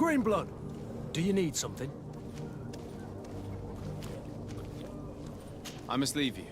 Green blood, do you need something? I must leave you.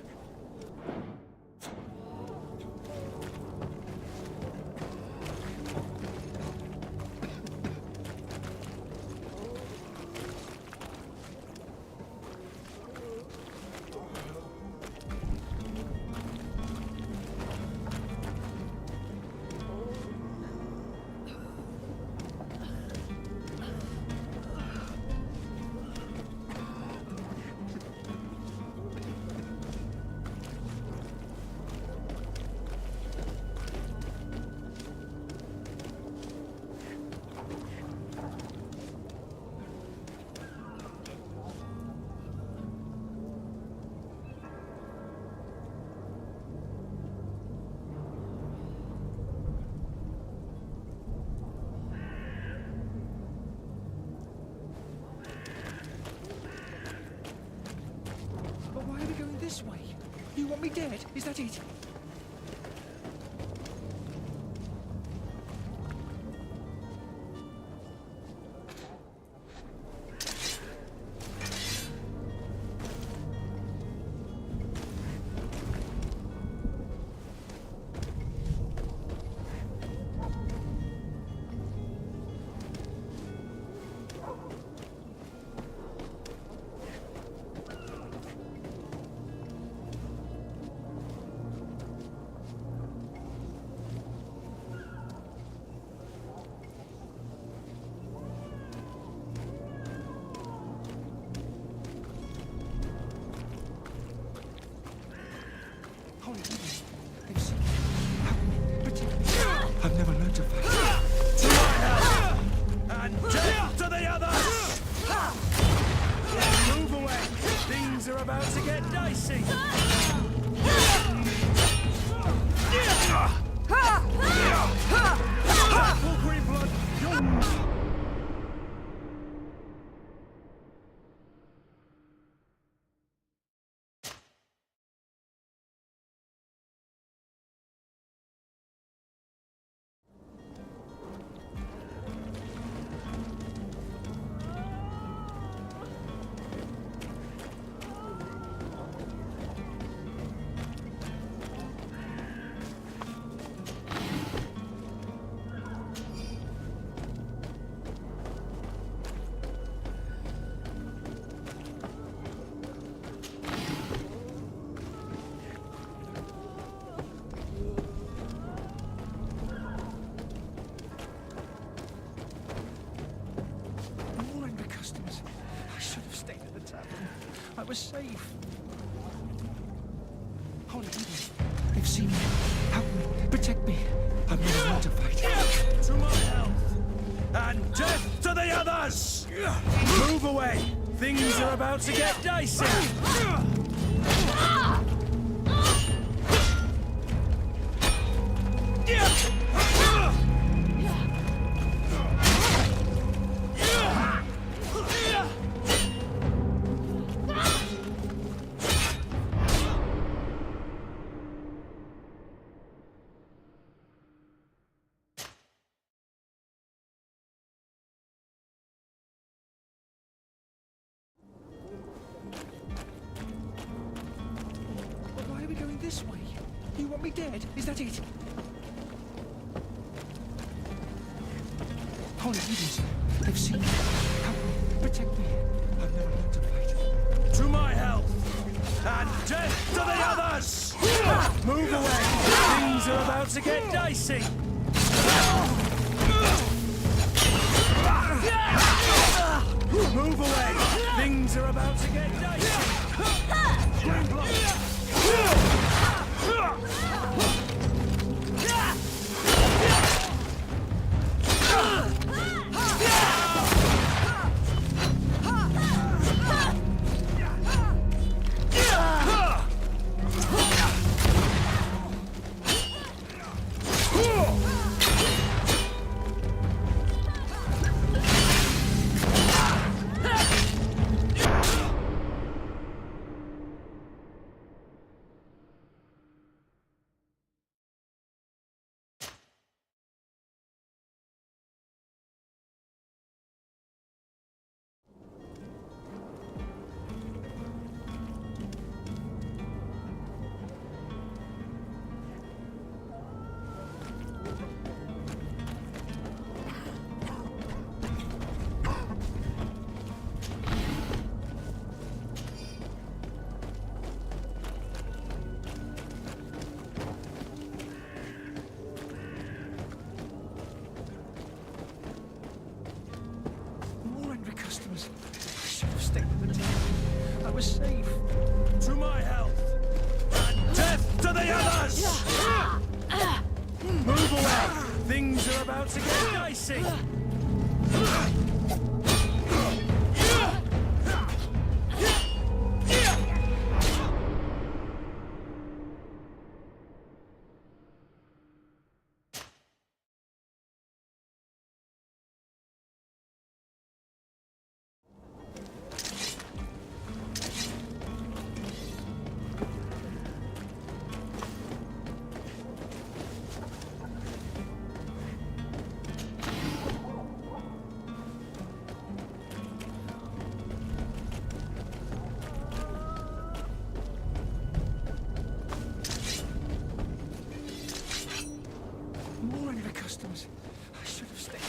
This way? You want me dead? Is that it? I've never learned to fight. To my help! And death to the others! Move away! Things are about to get dicey! Careful, Green blood! I was safe. Holy goodness. They've seen me. Help me. Protect me. I've never learned to fight. To my health! And death to the others! Move away! Things are about to get dicey! This way? You want me dead? Is that it? Holy goodness. They've seen me. Help me. Protect me. I've never learned to fight. To my health! And death to the others! Move away! Things are about to get dicey! Move away! Things are about to get dicey! Green blood! was safe. To my health! And death to the others! Move away! Things are about to get dicey! More under customs. I should have stayed.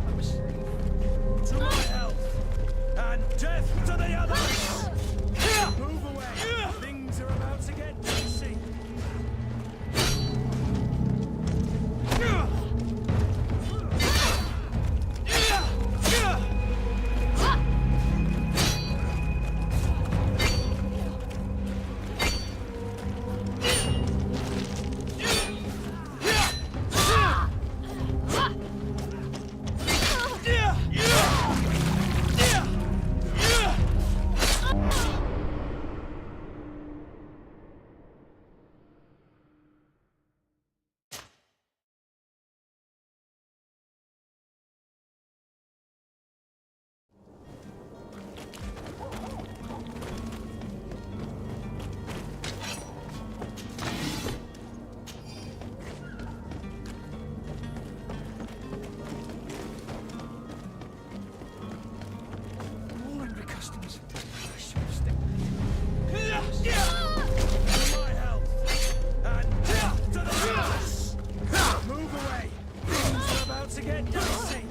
I was safe. To my health! And death to the others! Move away! Things are about to get dicey! More under customs. I should have stayed. To my health! And death to the others! Move away! Things are about to get dicey!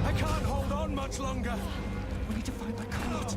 I can't hold on much longer! We need to find my cart.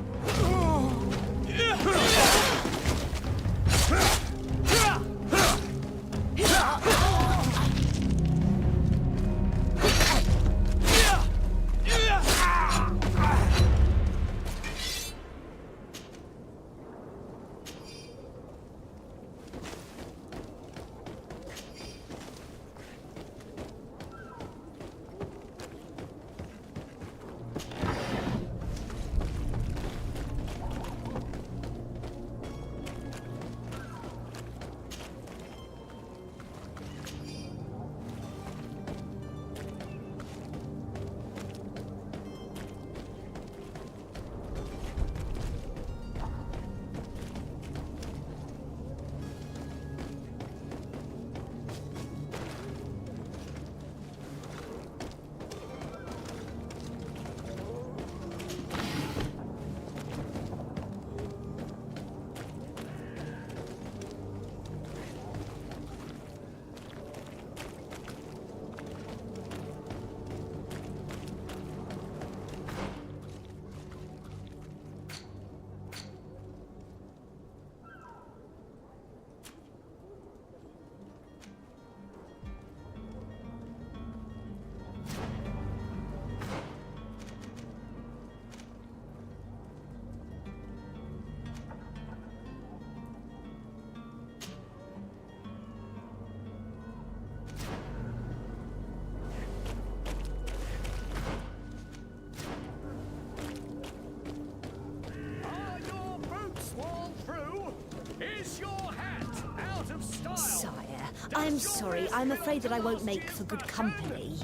Sire, I'm sorry. I'm afraid that I won't make for good company.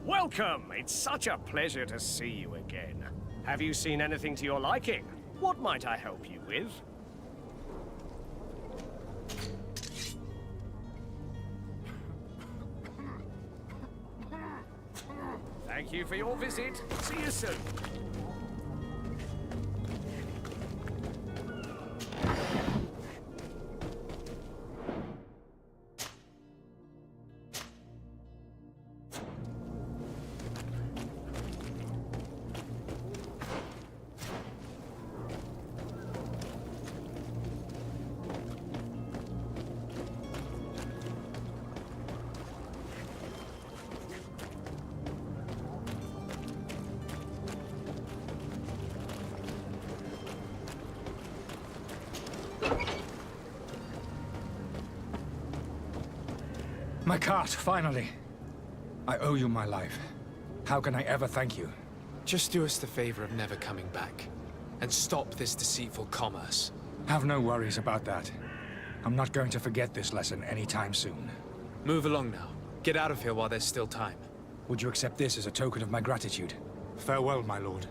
Welcome! It's such a pleasure to see you again. Have you seen anything to your liking? What might I help you with? Thank you for your visit. See you soon. My cart, finally. I owe you my life. How can I ever thank you? Just do us the favor of never coming back. And stop this deceitful commerce. Have no worries about that. I'm not going to forget this lesson anytime soon. Move along now. Get out of here while there's still time. Would you accept this as a token of my gratitude? Farewell, my lord.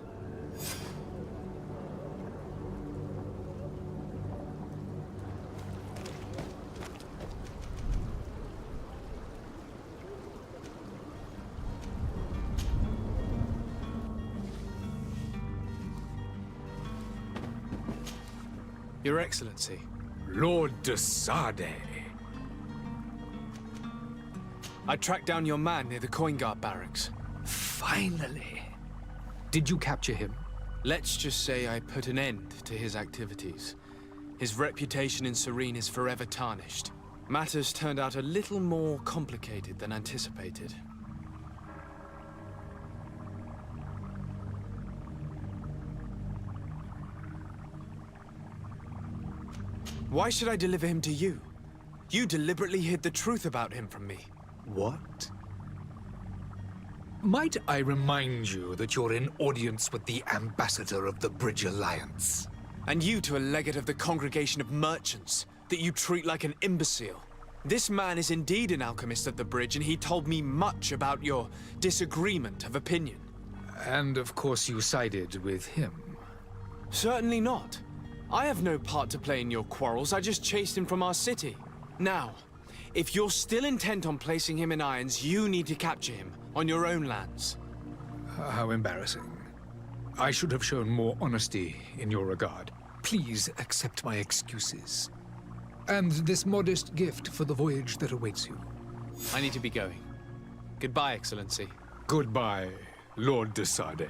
Your Excellency. Lord de Sade. I tracked down your man near the coin guard barracks. Finally. Did you capture him? Let's just say I put an end to his activities. His reputation in Serene is forever tarnished. Matters turned out a little more complicated than anticipated. Why should I deliver him to you? You deliberately hid the truth about him from me. What? Might I remind you that you're in audience with the ambassador of the Bridge Alliance? And you to a legate of the Congregation of Merchants, that you treat like an imbecile. This man is indeed an alchemist of the Bridge, and he told me much about your disagreement of opinion. And of course you sided with him. Certainly not. I have no part to play in your quarrels. I just chased him from our city. Now, if you're still intent on placing him in irons, you need to capture him on your own lands. How embarrassing. I should have shown more honesty in your regard. Please accept my excuses. And this modest gift for the voyage that awaits you. I need to be going. Goodbye, Excellency. Goodbye, Lord de Sade.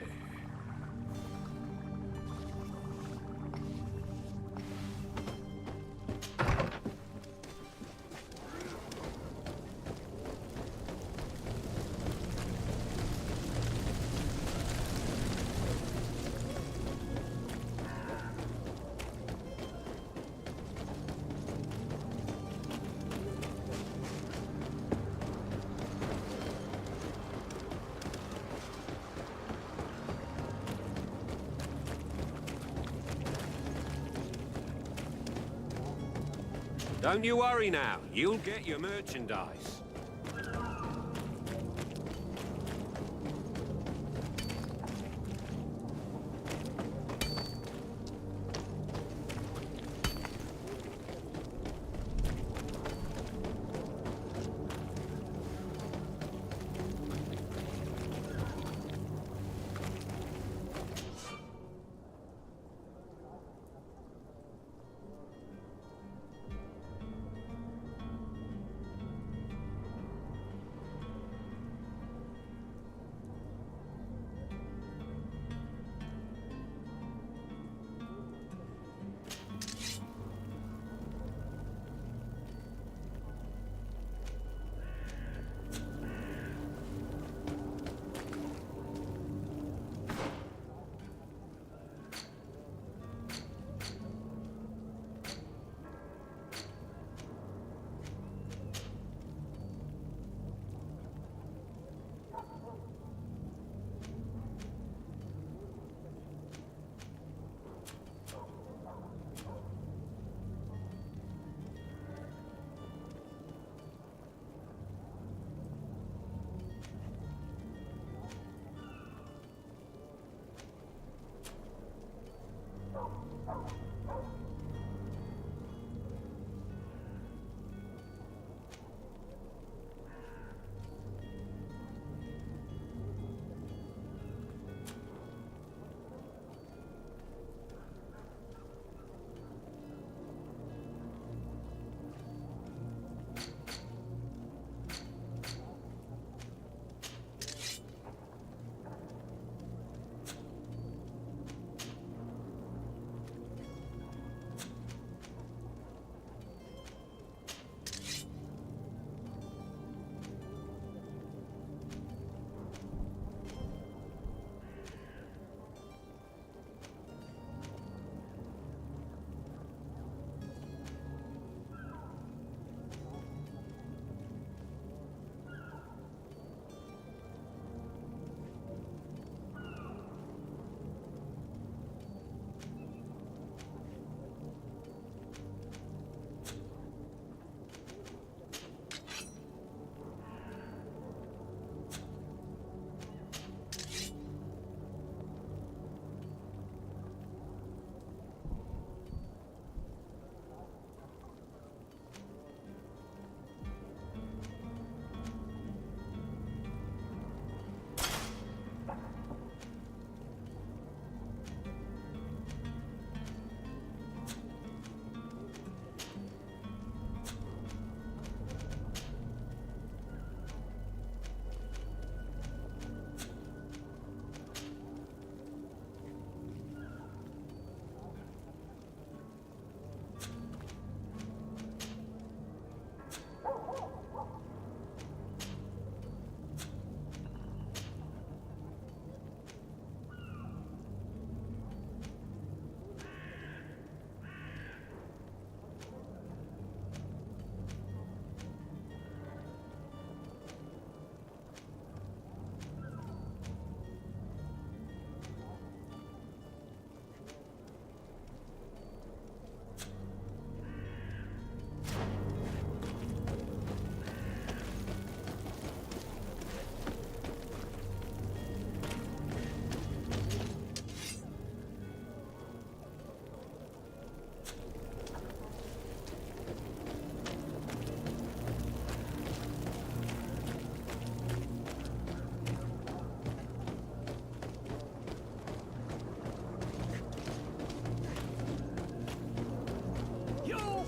Don't you worry now. You'll get your merchandise.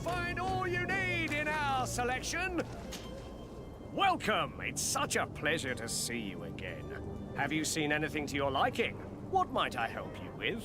find all you need in our selection. Welcome! It's such a pleasure to see you again. Have you seen anything to your liking? What might I help you with?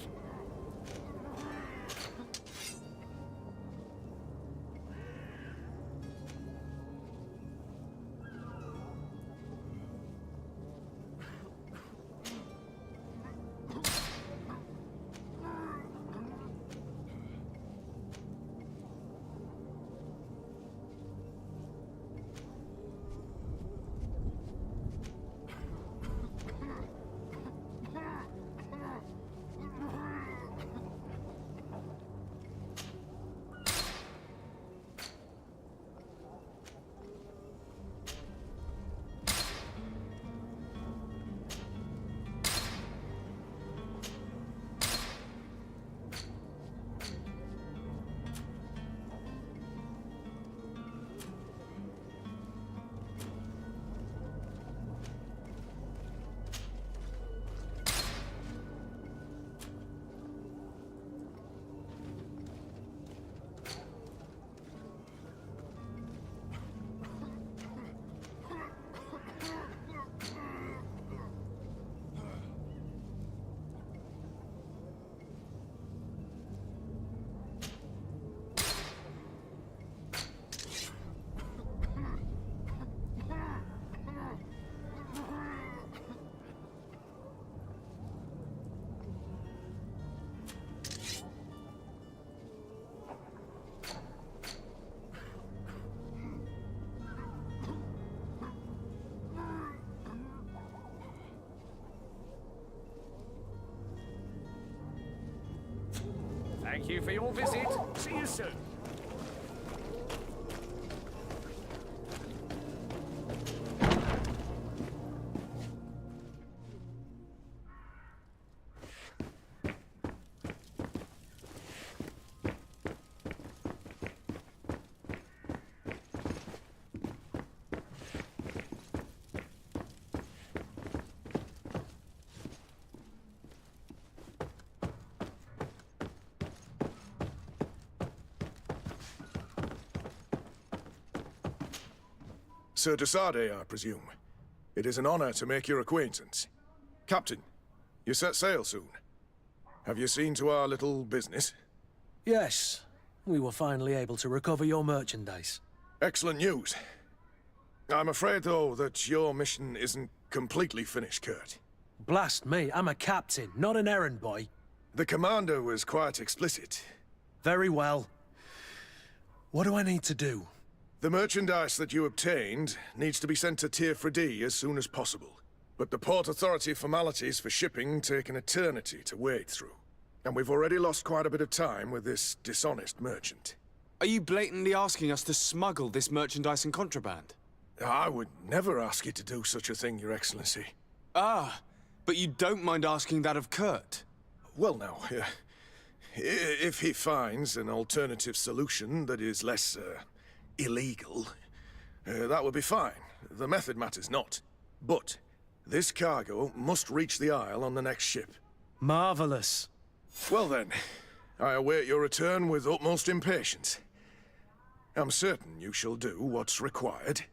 Thank you for your visit. See you soon. Sir Desade, I presume. It is an honor to make your acquaintance. Captain, you set sail soon. Have you seen to our little business? Yes, we were finally able to recover your merchandise. Excellent news. I'm afraid, though, that your mission isn't completely finished, Kurt. Blast me, I'm a captain, not an errand boy. The commander was quite explicit. Very well. What do I need to do? The merchandise that you obtained needs to be sent to Tier 4D as soon as possible. But the Port Authority formalities for shipping take an eternity to wade through. And we've already lost quite a bit of time with this dishonest merchant. Are you blatantly asking us to smuggle this merchandise and contraband? I would never ask you to do such a thing, Your Excellency. Ah, but you don't mind asking that of Kurt? Well, now, if he finds an alternative solution that is less, illegal, that would be fine. The method matters not. But this cargo must reach the Isle on the next ship. Marvelous. Well then, I await your return with utmost impatience. I'm certain you shall do what's required.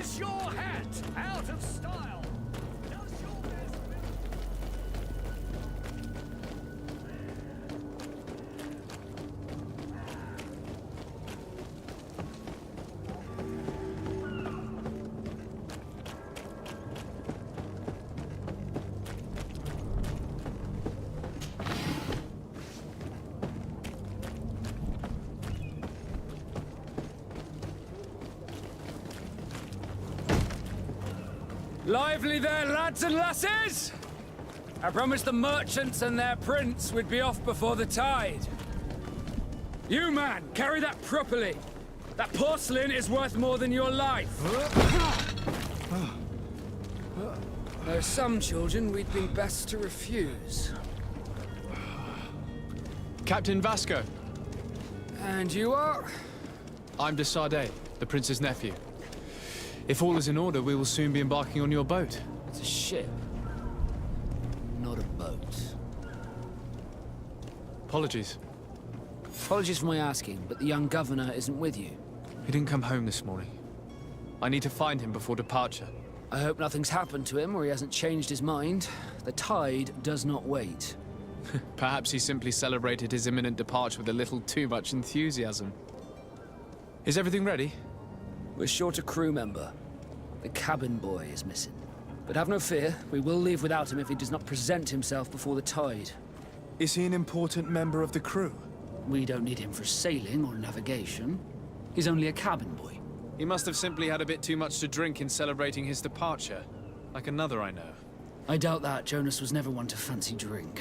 Is your hat out of style? Does your best... Lively there, lads and lasses! I promised the merchants and their prince we'd be off before the tide. You, man, carry that properly. That porcelain is worth more than your life. There are some children we'd be best to refuse. Captain Vasco. And you are? I'm de Sardet, the prince's nephew. If all is in order, we will soon be embarking on your boat. It's a ship, not a boat. Apologies. Apologies for my asking, but the young governor isn't with you. He didn't come home this morning. I need to find him before departure. I hope nothing's happened to him or he hasn't changed his mind. The tide does not wait. Perhaps he simply celebrated his imminent departure with a little too much enthusiasm. Is everything ready? We're short a crew member. The cabin boy is missing. But have no fear, we will leave without him if he does not present himself before the tide. Is he an important member of the crew? We don't need him for sailing or navigation. He's only a cabin boy. He must have simply had a bit too much to drink in celebrating his departure. Like another I know. I doubt that. Jonas was never one to fancy drink.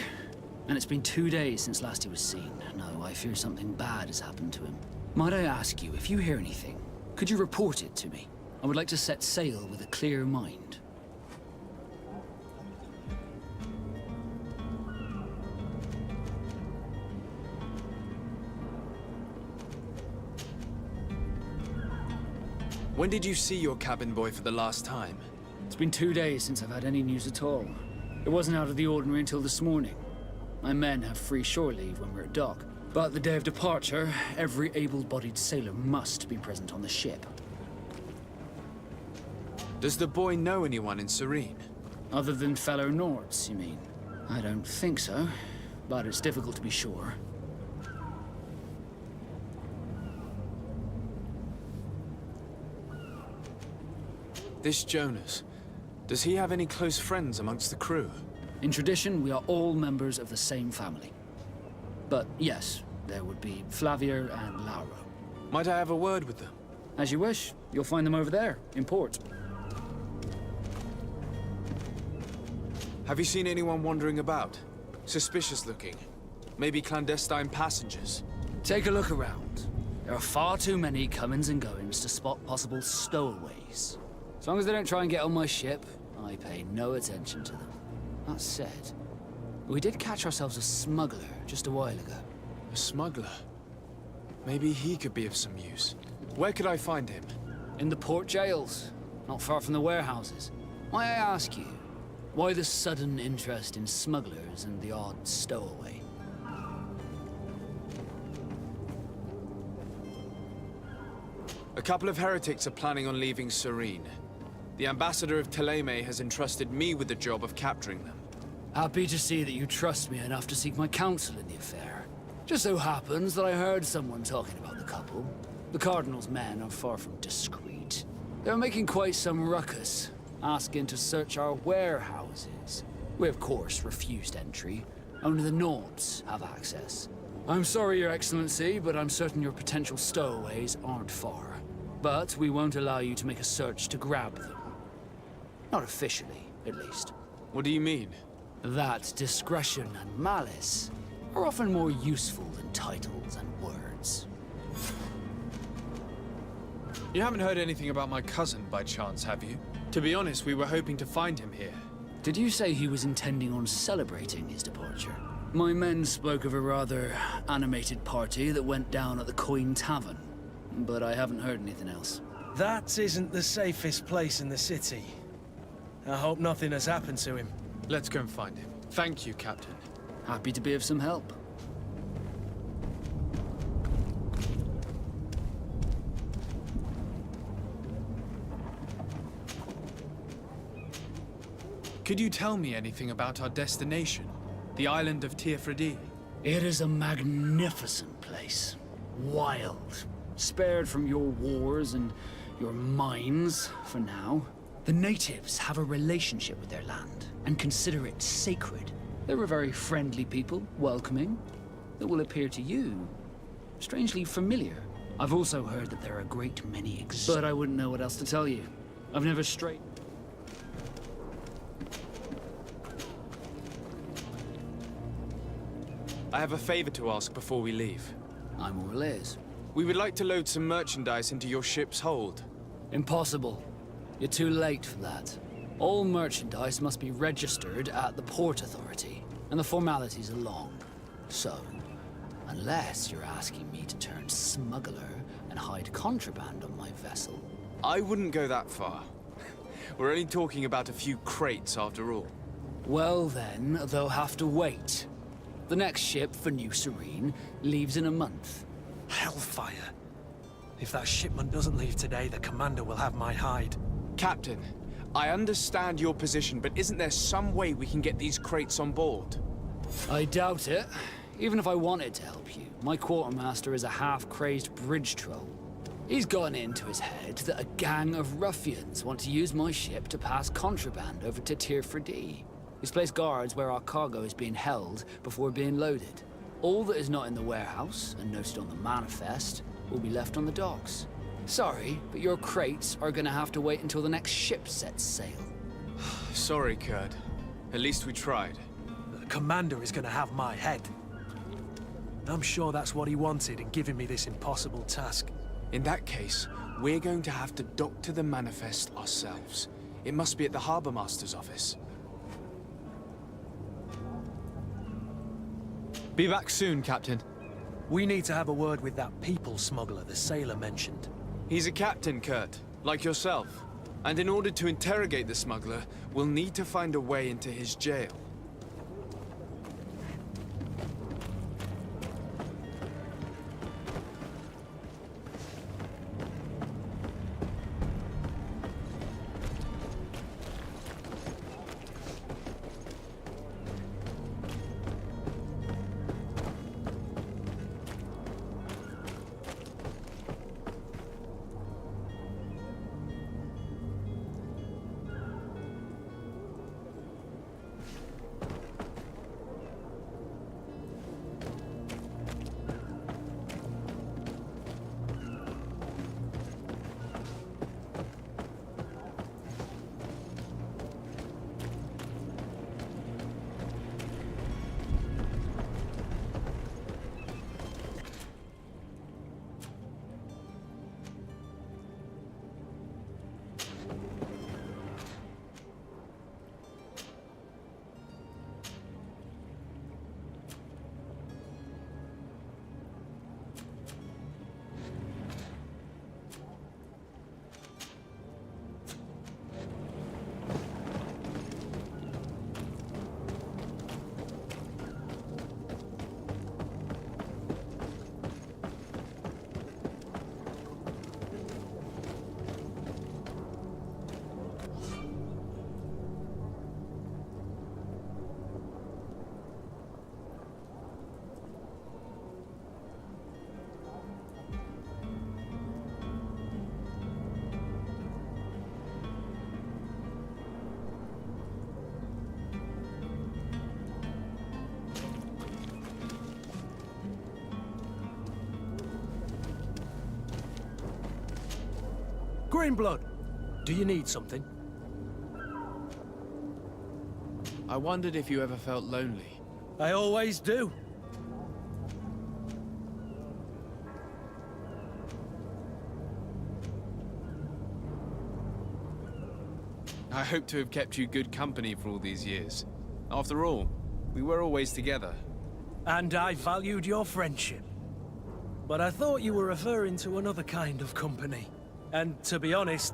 And it's been 2 days since last he was seen. No, I fear something bad has happened to him. Might I ask you, if you hear anything, could you report it to me? I would like to set sail with a clear mind. When did you see your cabin boy for the last time? It's been 2 days since I've had any news at all. It wasn't out of the ordinary until this morning. My men have free shore leave when we're at dock. But the day of departure, every able-bodied sailor must be present on the ship. Does the boy know anyone in Serene? Other than fellow Nords, you mean? I don't think so, but it's difficult to be sure. This Jonas, does he have any close friends amongst the crew? In tradition, we are all members of the same family. But yes, there would be Flavia and Lauro. Might I have a word with them? As you wish. You'll find them over there, in port. Have you seen anyone wandering about? Suspicious looking. Maybe clandestine passengers? Take a look around. There are far too many comings and goings to spot possible stowaways. As long as they don't try and get on my ship, I pay no attention to them. That said, we did catch ourselves a smuggler just a while ago. A smuggler? Maybe he could be of some use. Where could I find him? In the port jails, not far from the warehouses. May I ask you, why the sudden interest in smugglers and the odd stowaway? A couple of heretics are planning on leaving Serene. The ambassador of Teleme has entrusted me with the job of capturing them. Happy to see that you trust me enough to seek my counsel in the affair. Just so happens that I heard someone talking about the couple. The Cardinal's men are far from discreet. They're making quite some ruckus, asking to search our warehouses. We, of course, refused entry. Only the Nords have access. I'm sorry, Your Excellency, but I'm certain your potential stowaways aren't far. But we won't allow you to make a search to grab them. Not officially, at least. What do you mean? That discretion and malice are often more useful than titles and words. You haven't heard anything about my cousin by chance, have you? To be honest, we were hoping to find him here. Did you say he was intending on celebrating his departure? My men spoke of a rather animated party that went down at the Coin Tavern, but I haven't heard anything else. That isn't the safest place in the city. I hope nothing has happened to him. Let's go and find him. Thank you, Captain. Happy to be of some help. Could you tell me anything about our destination? The island of Tearfredi? It is a magnificent place. Wild. Spared from your wars and your mines, for now. The natives have a relationship with their land, and consider it sacred. They're a very friendly people, welcoming. That will appear to you strangely familiar. I've also heard that there are a great many but I wouldn't know what else to tell you. I've never strayed. I have a favor to ask before we leave. I'm all ears. We would like to load some merchandise into your ship's hold. Impossible. You're too late for that. All merchandise must be registered at the Port Authority, and the formalities are long. So, unless you're asking me to turn smuggler and hide contraband on my vessel. I wouldn't go that far. We're only talking about a few crates after all. Well then, they'll have to wait. The next ship for New Serene leaves in a month. Hellfire. If that shipment doesn't leave today, the commander will have my hide. Captain, I understand your position, but isn't there some way we can get these crates on board? I doubt it. Even if I wanted to help you, my quartermaster is a half-crazed bridge troll. He's gotten into his head that a gang of ruffians want to use my ship to pass contraband over to Tearfredi. He's placed guards where our cargo is being held before being loaded. All that is not in the warehouse, and noted on the manifest, will be left on the docks. Sorry, but your crates are gonna have to wait until the next ship sets sail. Sorry, Kurt. At least we tried. The commander is gonna have my head. I'm sure that's what he wanted in giving me this impossible task. In that case, we're going to have to dock to the manifest ourselves. It must be at the Harbour Master's office. Be back soon, Captain. We need to have a word with that people smuggler the sailor mentioned. He's a captain, Kurt, like yourself. And in order to interrogate the smuggler, we'll need to find a way into his jail. Greenblood, do you need something? I wondered if you ever felt lonely. I always do. I hope to have kept you good company for all these years. After all, we were always together. And I valued your friendship. But I thought you were referring to another kind of company. And to be honest,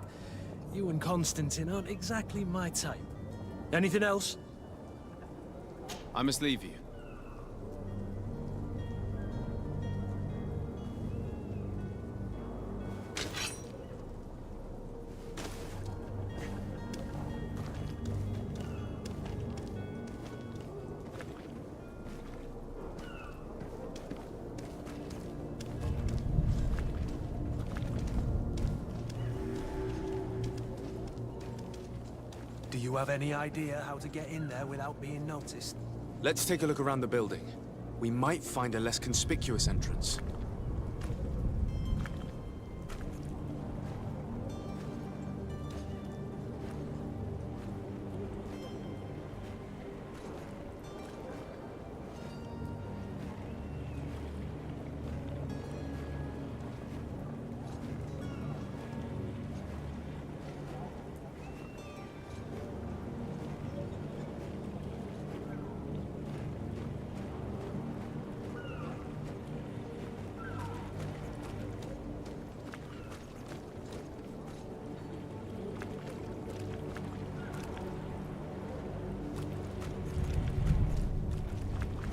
you and Constantine aren't exactly my type. Anything else? I must leave you. Do you have any idea how to get in there without being noticed? Let's take a look around the building. We might find a less conspicuous entrance.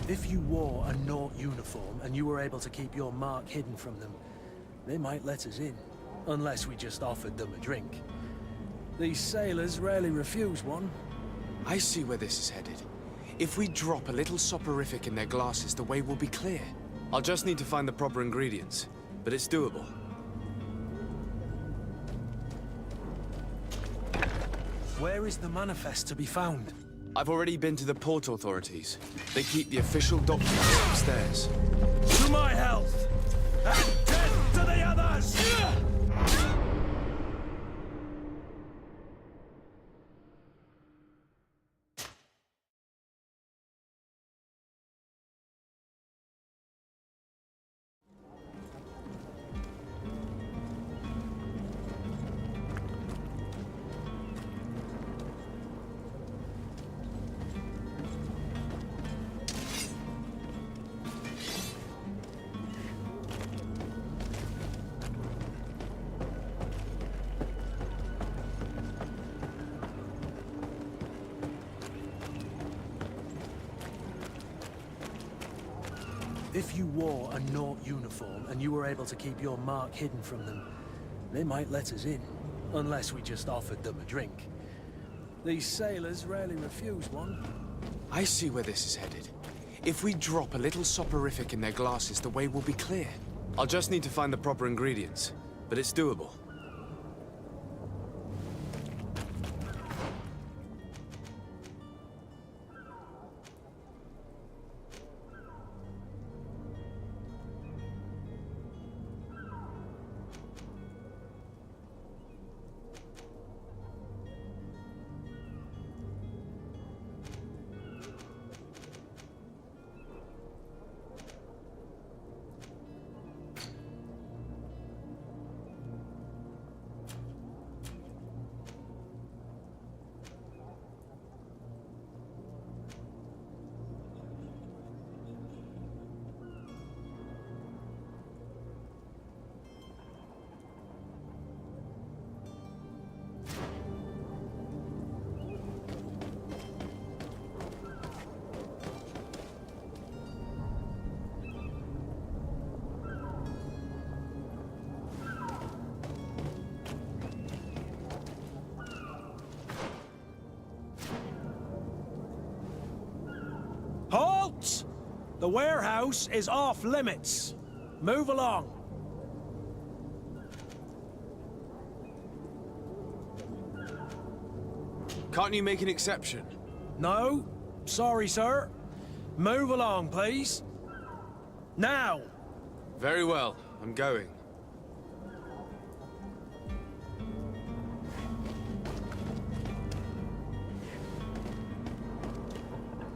If you wore a Naut uniform and you were able to keep your mark hidden from them, they might let us in, unless we just offered them a drink. These sailors rarely refuse one. I see where this is headed. If we drop a little soporific in their glasses, the way will be clear. I'll just need to find the proper ingredients, but it's doable. Where is the manifest to be found? I've already been to the port authorities. They keep the official documents upstairs. To my health! And death to the others! If you wore a Naut uniform and you were able to keep your mark hidden from them, they might let us in, unless we just offered them a drink. These sailors rarely refuse one. I see where this is headed. If we drop a little soporific in their glasses, the way will be clear. I'll just need to find the proper ingredients, but it's doable. Halt! The warehouse is off limits. Move along. Can't you make an exception? No, sorry, sir. Move along, please. Now! Very well, I'm going.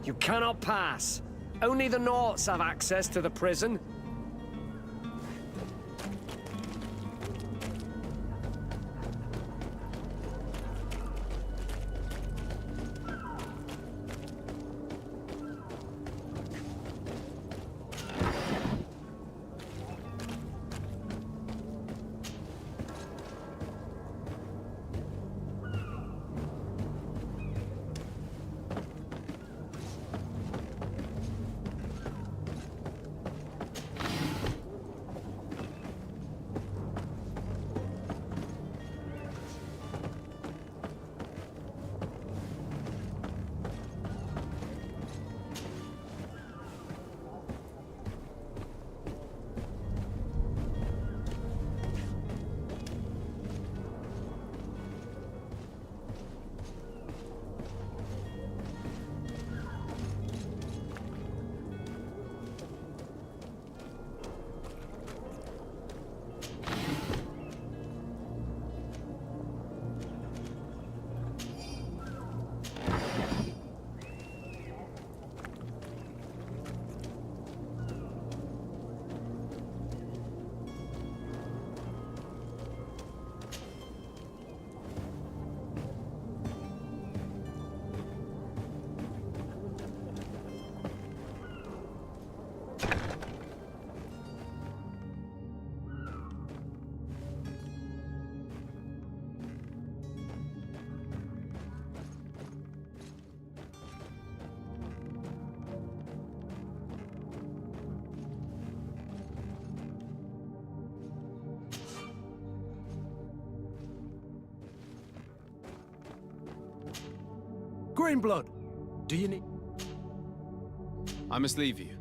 You cannot pass. Only the Nauts have access to the prison. Greenblood, do you need... I must leave you.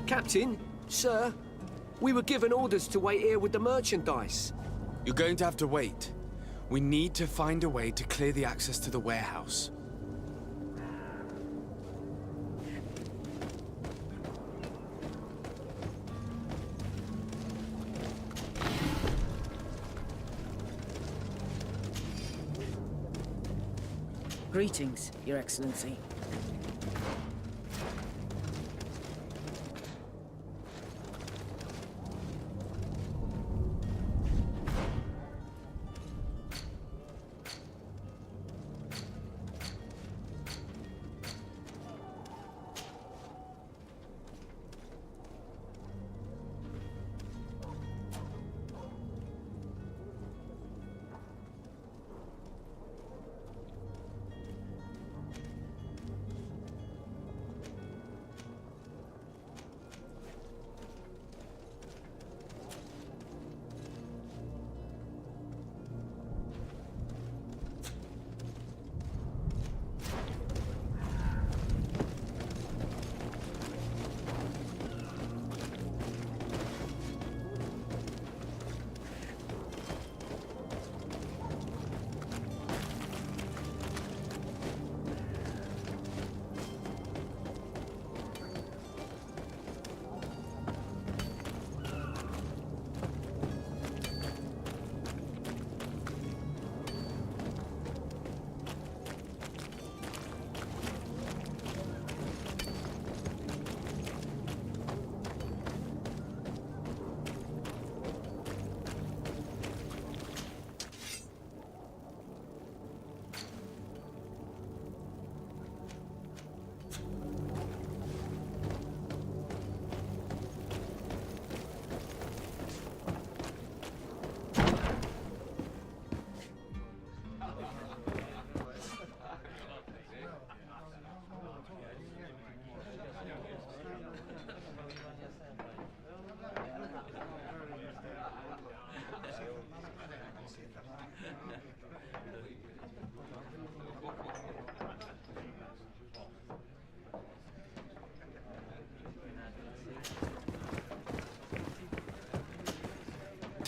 Captain, sir, we were given orders to wait here with the merchandise. You're going to have to wait. We need to find a way to clear the access to the warehouse. Greetings, Your Excellency.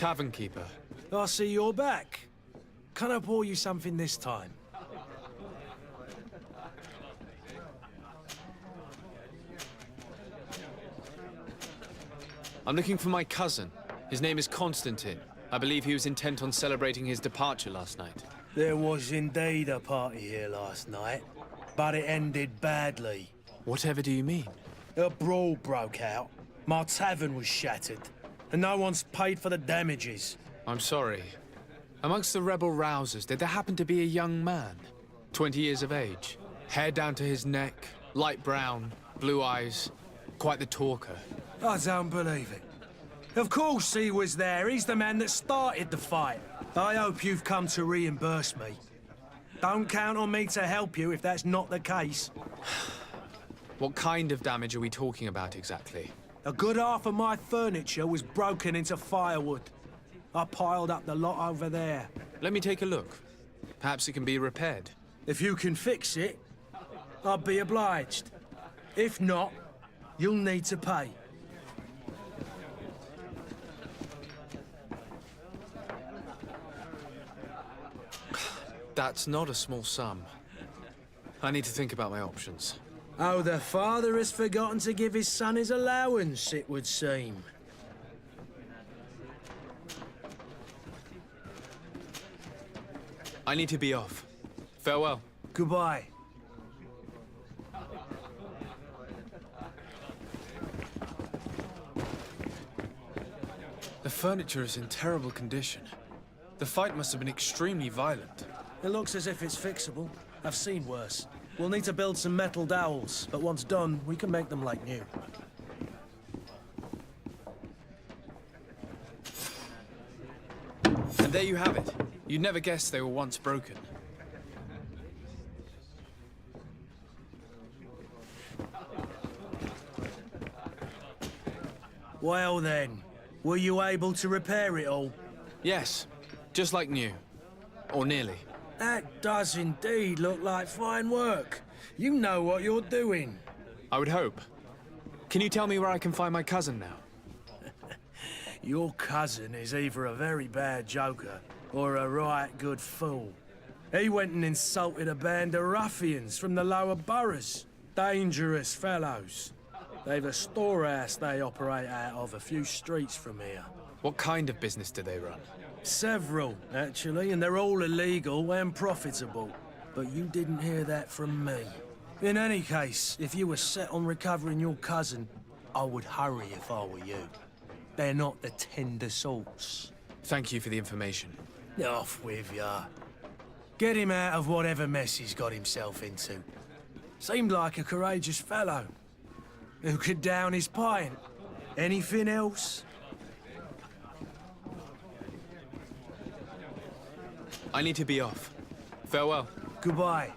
Tavern keeper. I see you're back. Can I pour you something this time? I'm looking for my cousin. His name is Constantine. I believe he was intent on celebrating his departure last night. There was indeed a party here last night, but it ended badly. Whatever do you mean? A brawl broke out. My tavern was shattered, and no one's paid for the damages. I'm sorry. Amongst the rebel rousers, did there happen to be a young man? 20 years of age. Hair down to his neck, light brown, blue eyes. Quite the talker. I don't believe it. Of course he was there. He's the man that started the fight. I hope you've come to reimburse me. Don't count on me to help you if that's not the case. What kind of damage are we talking about exactly? A good half of my furniture was broken into firewood. I piled up the lot over there. Let me take a look. Perhaps it can be repaired. If you can fix it, I'll be obliged. If not, you'll need to pay. That's not a small sum. I need to think about my options. Oh, the father has forgotten to give his son his allowance, it would seem. I need to be off. Farewell. Goodbye. The furniture is in terrible condition. The fight must have been extremely violent. It looks as if it's fixable. I've seen worse. We'll need to build some metal dowels, but once done, we can make them like new. And there you have it. You'd never guess they were once broken. Well then, were you able to repair it all? Yes, just like new. Or nearly. That does indeed look like fine work. You know what you're doing. I would hope. Can you tell me where I can find my cousin now? Your cousin is either a very bad joker or a right good fool. He went and insulted a band of ruffians from the lower boroughs. Dangerous fellows. They've a storehouse they operate out of a few streets from here. What kind of business do they run? Several, actually, and they're all illegal and profitable. But you didn't hear that from me. In any case, if you were set on recovering your cousin, I would hurry if I were you. They're not the tender sorts. Thank you for the information. Off with ya. Get him out of whatever mess he's got himself into. Seemed like a courageous fellow. Who could down his pint. Anything else? I need to be off. Farewell. Goodbye.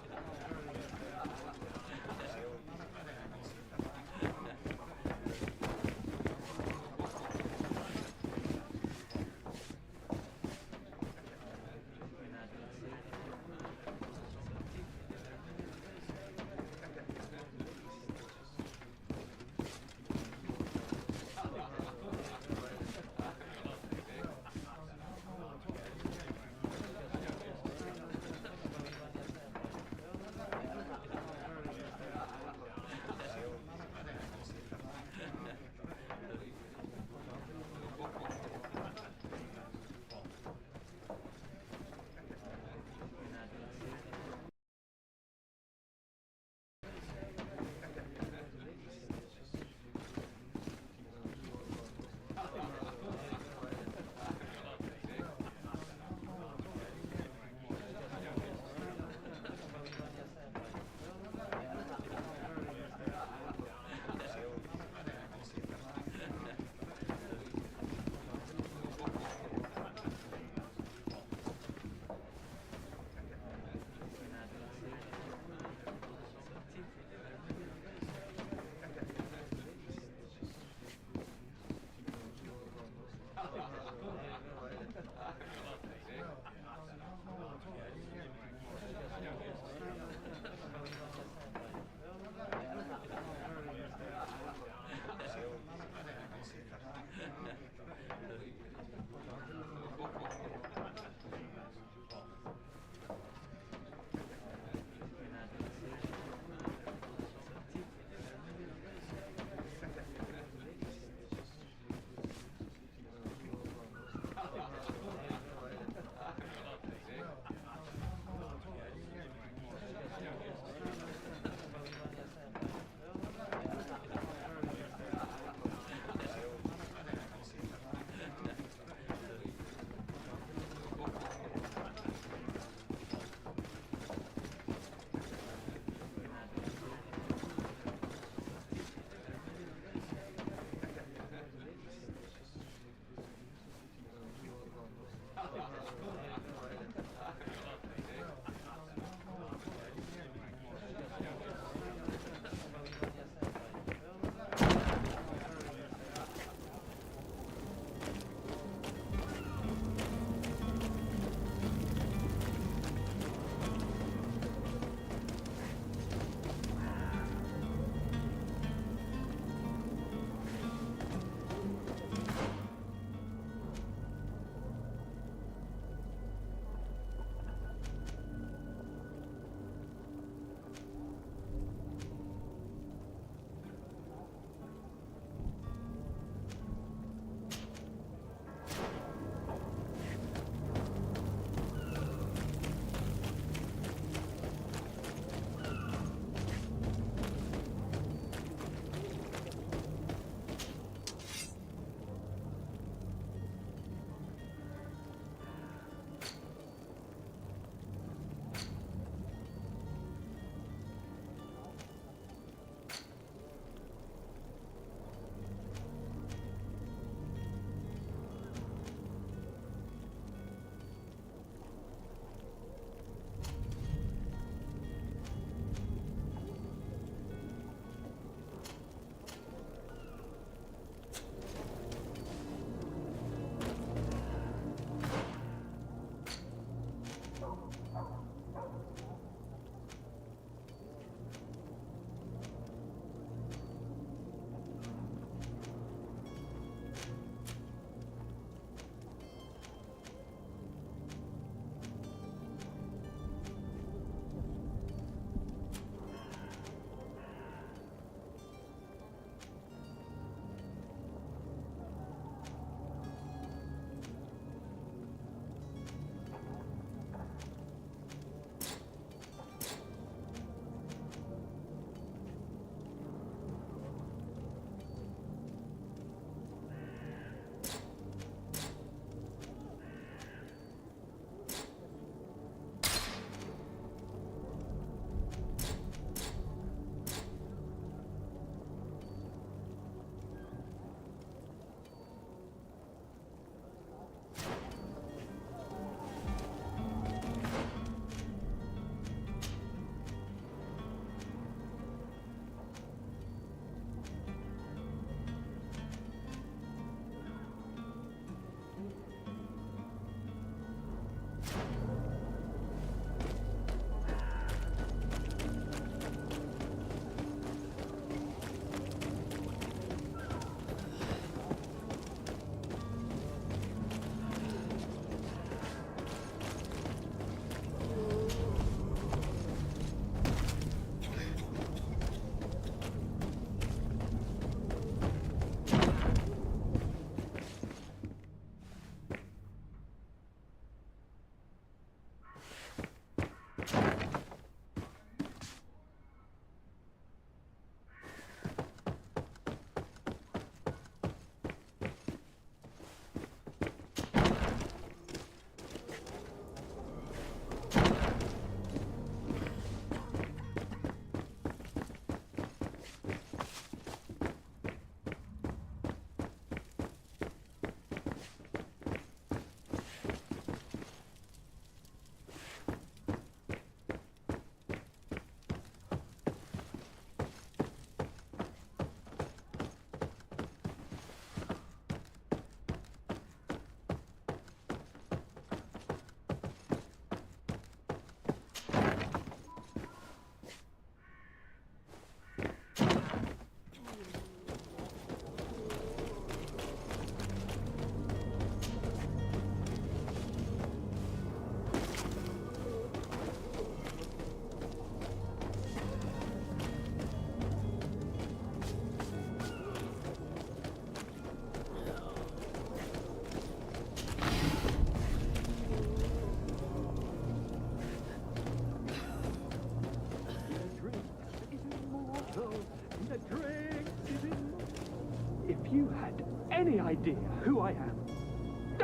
you had any idea who I am.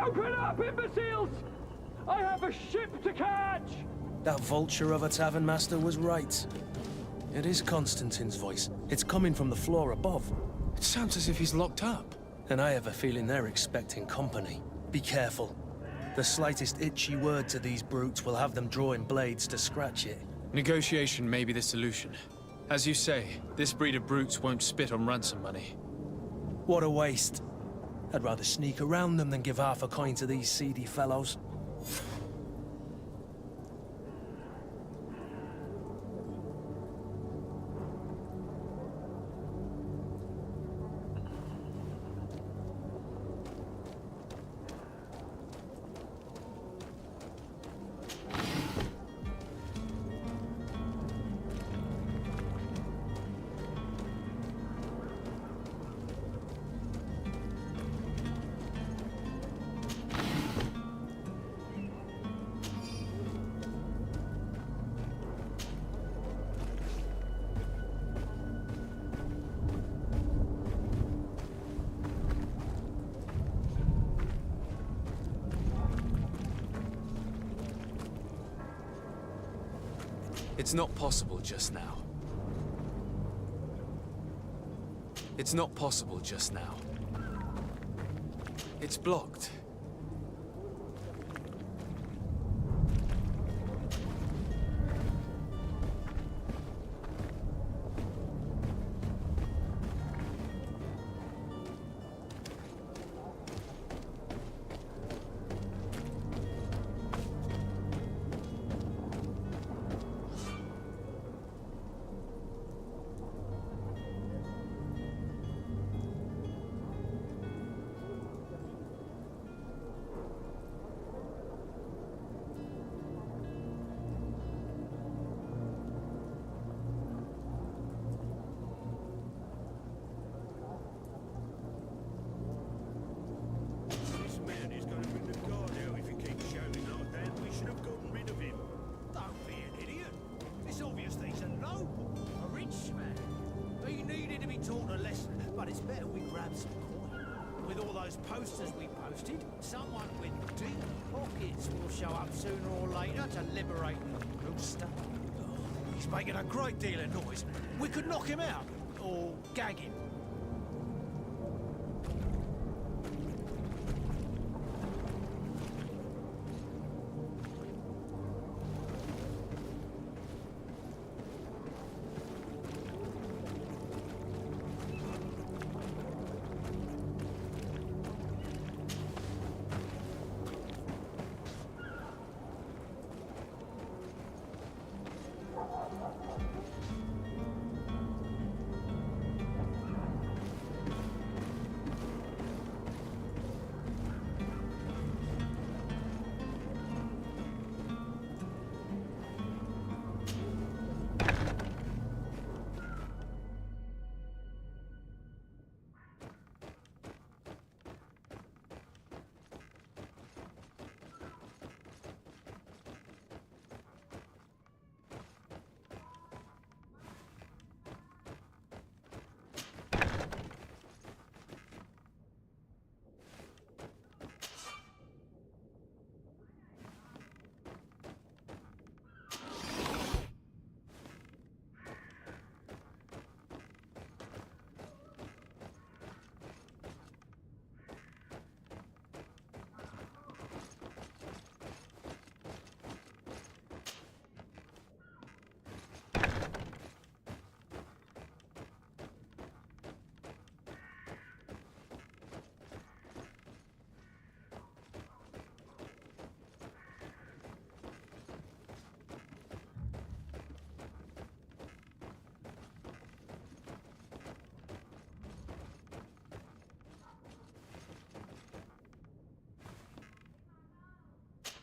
Open up, imbeciles! I have a ship to catch! That vulture of a tavern master was right. It is Constantine's voice. It's coming from the floor above. It sounds as if he's locked up. And I have a feeling they're expecting company. Be careful. The slightest itchy word to these brutes will have them drawing blades to scratch it. Negotiation may be the solution. As you say, this breed of brutes won't spit on ransom money. What a waste. I'd rather sneak around them than give half a coin to these seedy fellows. It's not possible just now. It's not possible just now. It's blocked. Posters we posted, someone with deep pockets will show up sooner or later to liberate the rooster. Oh, he's making a great deal of noise. We could knock him out, or gag him.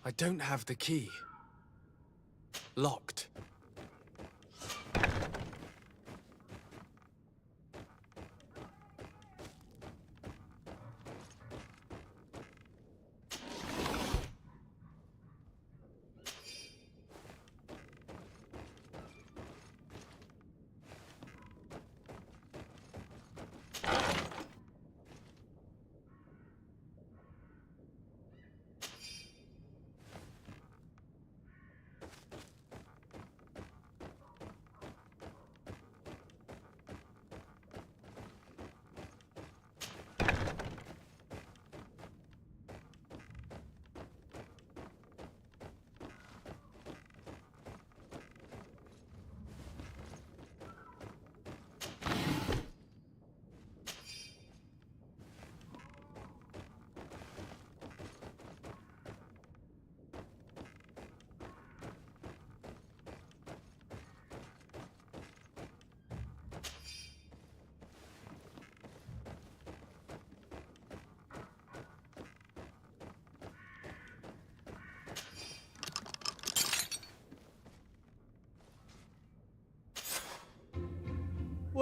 I don't have the key. Locked.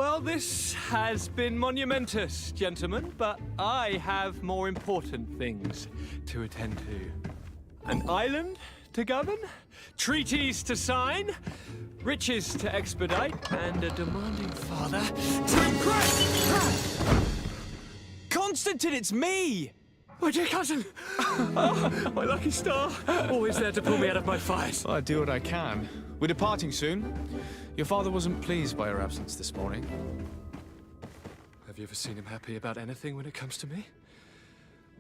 Well, this has been monumentous, gentlemen, but I have more important things to attend to. An island to govern, treaties to sign, riches to expedite, and a demanding father to impress! Constantine, it's me! My dear cousin! Oh, my lucky star! Always there to pull me out of my fires. Well, I do what I can. We're departing soon. Your father wasn't pleased by your absence this morning. Have you ever seen him happy about anything when it comes to me?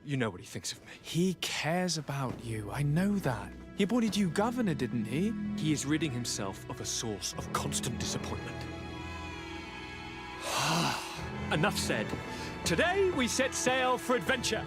You know what he thinks of me. He cares about you, I know that. He appointed you governor, didn't he? He is ridding himself of a source of constant disappointment. Enough said. Today we set sail for adventure.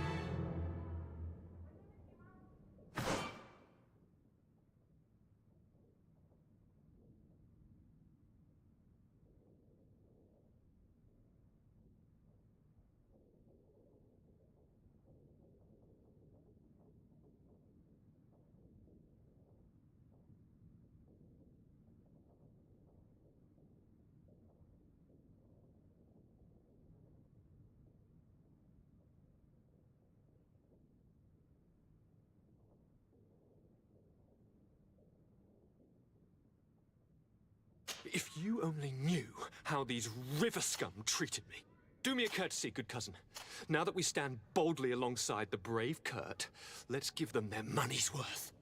If you only knew how these river scum treated me. Do me a courtesy, good cousin. Now that we stand boldly alongside the brave Kurt, let's give them their money's worth.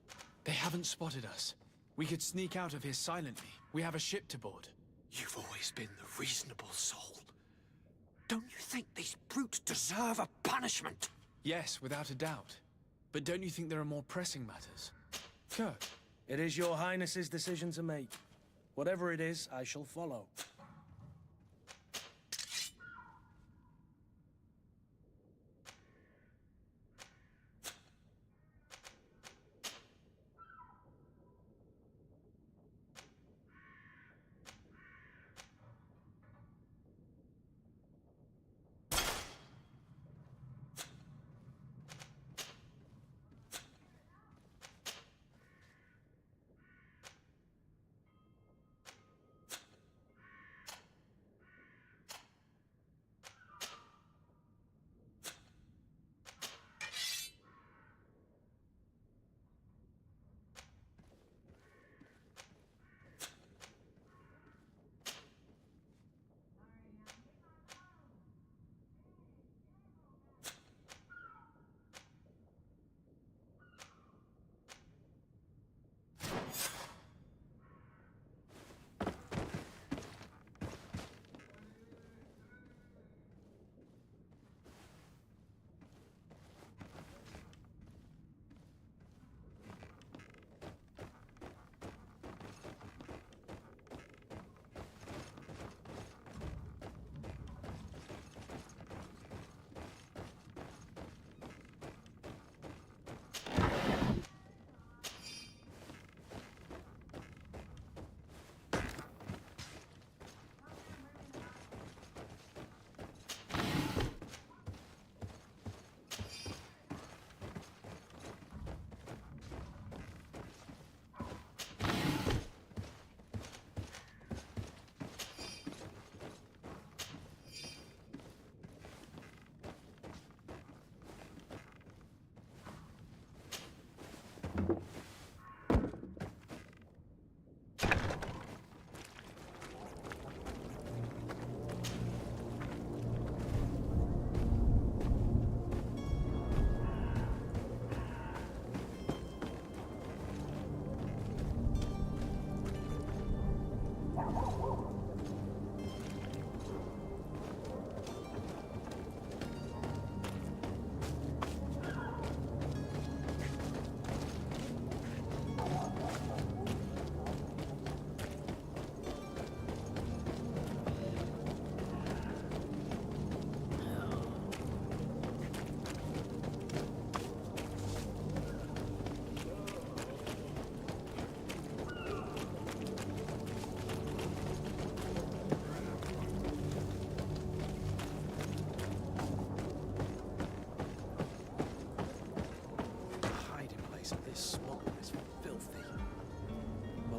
They haven't spotted us. We could sneak out of here silently. We have a ship to board. You've always been the reasonable soul. Don't you think these brutes deserve a punishment? Yes, without a doubt. But don't you think there are more pressing matters? Kurt. It is your highness's decision to make. Whatever it is, I shall follow.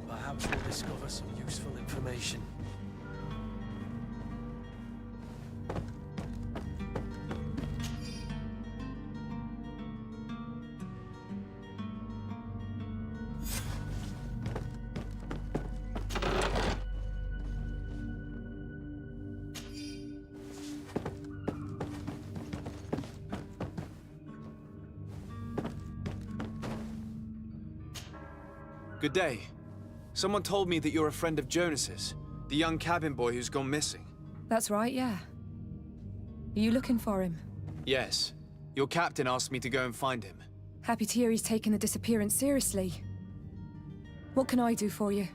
Perhaps we'll discover some useful information. Good day. Someone told me that you're a friend of Jonas's, the young cabin boy who's gone missing. That's right, yeah. Are you looking for him? Yes. Your captain asked me to go and find him. Happy to hear he's taken the disappearance seriously. What can I do for you?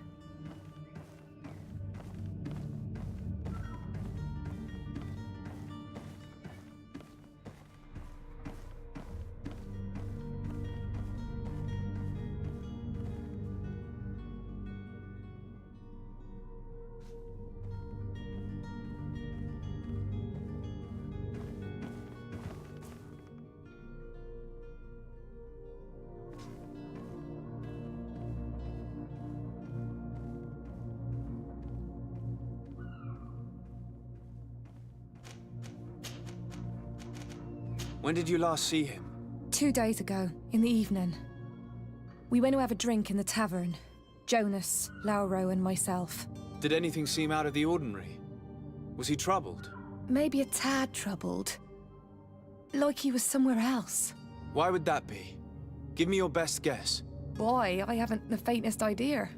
When did you last see him? 2 days ago, in the evening. We went to have a drink in the tavern. Jonas, Lauro, and myself. Did anything seem out of the ordinary? Was he troubled? Maybe a tad troubled. Like he was somewhere else. Why would that be? Give me your best guess. Boy, I haven't the faintest idea.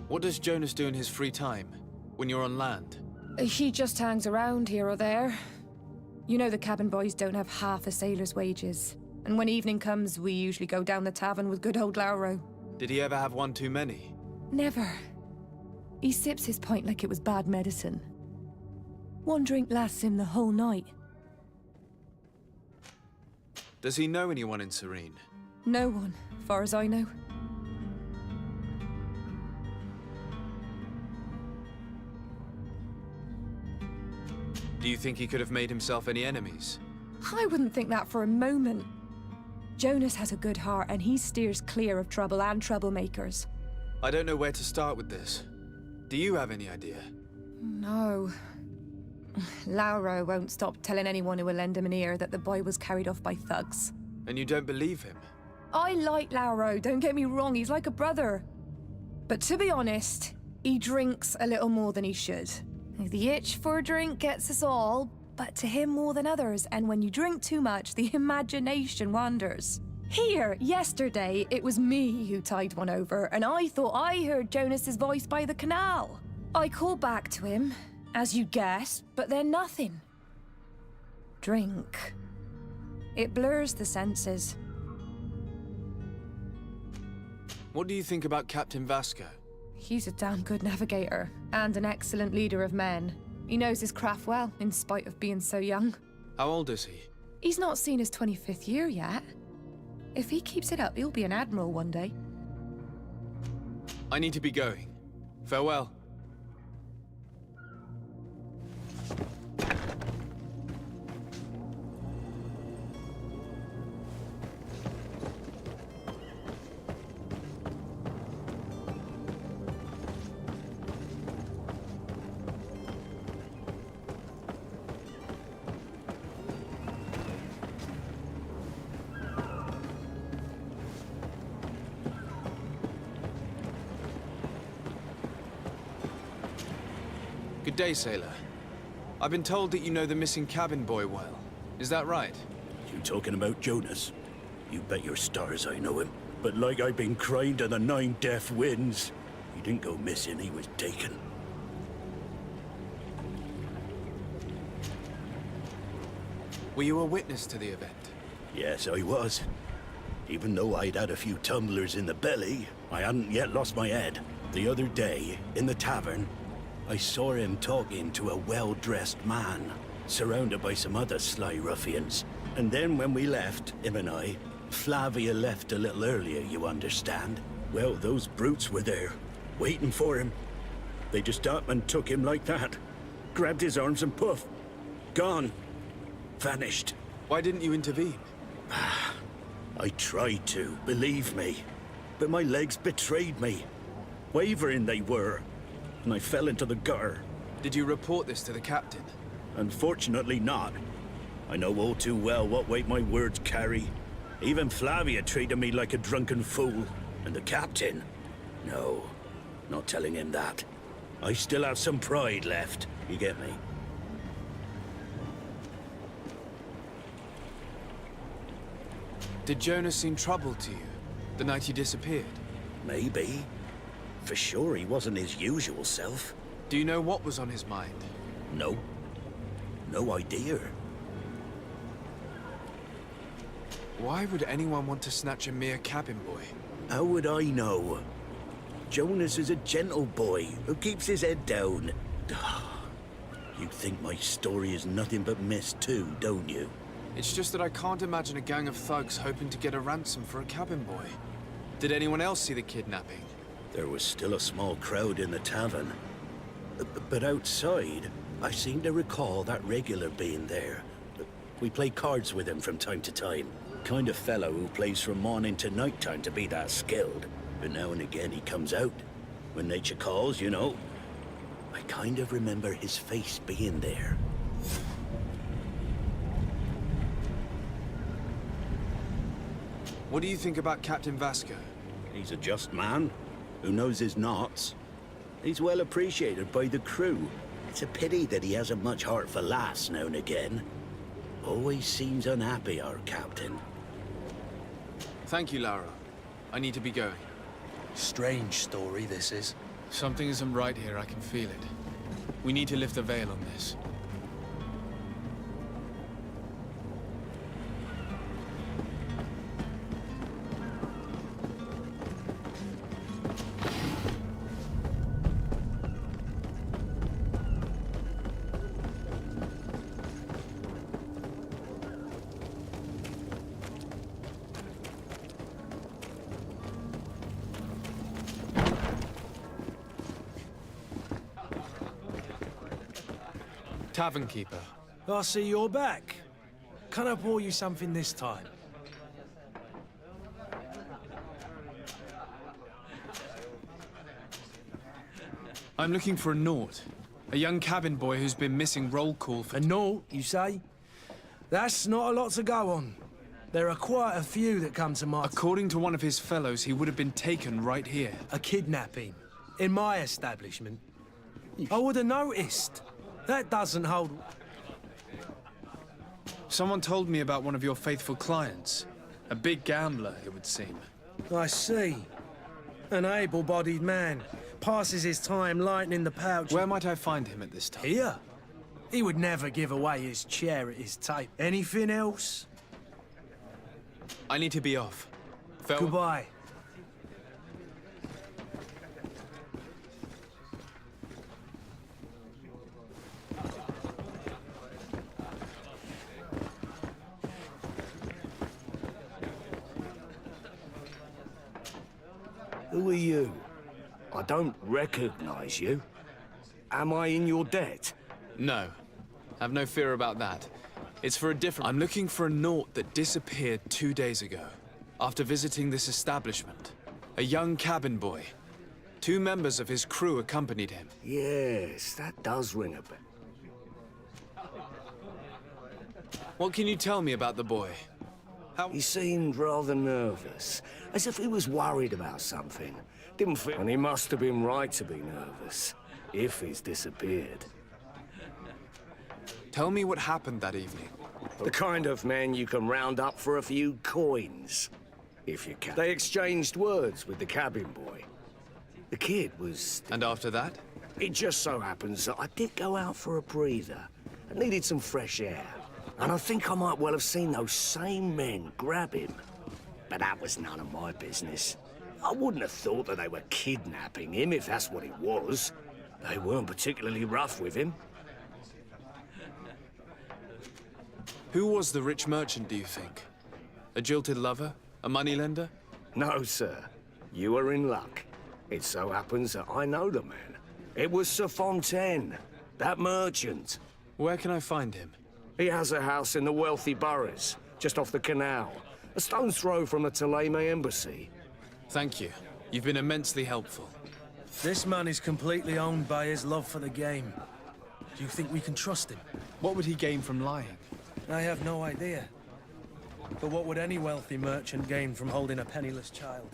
What does Jonas do in his free time, when you're on land? He just hangs around here or there. You know the cabin boys don't have half a sailor's wages. And when evening comes, we usually go down the tavern with good old Lauro. Did he ever have one too many? Never. He sips his pint like it was bad medicine. One drink lasts him the whole night. Does he know anyone in Serene? No one, far as I know. Do you think he could have made himself any enemies? I wouldn't think that for a moment. Jonas has a good heart and he steers clear of trouble and troublemakers. I don't know where to start with this. Do you have any idea? No. Lauro won't stop telling anyone who will lend him an ear that the boy was carried off by thugs. And you don't believe him? I like Lauro, don't get me wrong, he's like a brother. But to be honest, he drinks a little more than he should. The itch for a drink gets us all, but to him more than others, and when you drink too much, the imagination wanders. Here, yesterday, it was me who tied one over, and I thought I heard Jonas's voice by the canal. I called back to him, as you guessed, but then nothing. Drink. It blurs the senses. What do you think about Captain Vasco? He's a damn good navigator, and an excellent leader of men. He knows his craft well, in spite of being so young. How old is he? He's not seen his 25th year yet. If he keeps it up, he'll be an admiral one day. I need to be going. Farewell. Good day, sailor. I've been told that you know the missing cabin boy well. Is that right? You talking about Jonas? You bet your stars I know him. But like I've been crying to the 9 deaf winds, he didn't go missing, he was taken. Were you a witness to the event? Yes, I was. Even though I'd had a few tumblers in the belly, I hadn't yet lost my head. The other day, in the tavern, I saw him talking to a well-dressed man, surrounded by some other sly ruffians. And then when we left, him and I, Flavia left a little earlier, you understand. Well, those brutes were there, waiting for him. They just up and took him like that. Grabbed his arms and poof. Gone. Vanished. Why didn't you intervene? I tried to, believe me. But my legs betrayed me. Wavering they were. And I fell into the gutter. Did you report this to the captain? Unfortunately not. I know all too well what weight my words carry. Even Flavia treated me like a drunken fool. And the captain? No, not telling him that. I still have some pride left, you get me? Did Jonas seem troubled to you the night he disappeared? Maybe. For sure he wasn't his usual self. Do you know what was on his mind? No. No idea. Why would anyone want to snatch a mere cabin boy? How would I know? Jonas is a gentle boy who keeps his head down. You think my story is nothing but mist too, don't you? It's just that I can't imagine a gang of thugs hoping to get a ransom for a cabin boy. Did anyone else see the kidnapping? There was still a small crowd in the tavern. But outside, I seem to recall that regular being there. We play cards with him from time to time. Kind of fellow who plays from morning to night time to be that skilled. But now and again he comes out. When nature calls, you know. I kind of remember his face being there. What do you think about Captain Vasco? He's a just man who knows his knots. He's well appreciated by the crew. It's a pity that he hasn't much heart for laughs now and again. Always seems unhappy, our captain. Thank you, Lara. I need to be going. Strange story, this is. Something isn't right here, I can feel it. We need to lift the veil on this. Tavern keeper. I see you're back. Can I pour you something this time? I'm looking for a Naut. A young cabin boy who's been missing roll call for... A Naut, you say? That's not a lot to go on. There are quite a few that come to mind. According to one of his fellows, he would have been taken right here. A kidnapping. In my establishment. I would have noticed. That doesn't hold... Someone told me about one of your faithful clients. A big gambler, it would seem. I see. An able-bodied man. Passes his time lightening the pouch... Where might I find him at this time? Here. He would never give away his chair at his tape. Anything else? I need to be off. Farewell. Goodbye. Who are you? I don't recognize you. Am I in your debt? No. Have no fear about that. It's for a different... I'm looking for a Naut that disappeared 2 days ago, after visiting this establishment. A young cabin boy. 2 members of his crew accompanied him. Yes, that does ring a bell. What can you tell me about the boy? He seemed rather nervous, as if he was worried about something. Didn't feel... And he must have been right to be nervous, if he's disappeared. Tell me what happened that evening. The kind of man you can round up for a few coins, if you can. They exchanged words with the cabin boy. The kid was... And after that? It just so happens that I did go out for a breather. I needed some fresh air. And I think I might well have seen those same men grab him. But that was none of my business. I wouldn't have thought that they were kidnapping him, if that's what it was. They weren't particularly rough with him. Who was the rich merchant, do you think? A jilted lover? A moneylender? No, sir. You are in luck. It so happens that I know the man. It was Sir Fontaine, that merchant. Where can I find him? He has a house in the wealthy boroughs, just off the canal. A stone's throw from the Theleme embassy. Thank you. You've been immensely helpful. This man is completely owned by his love for the game. Do you think we can trust him? What would he gain from lying? I have no idea. But what would any wealthy merchant gain from holding a penniless child?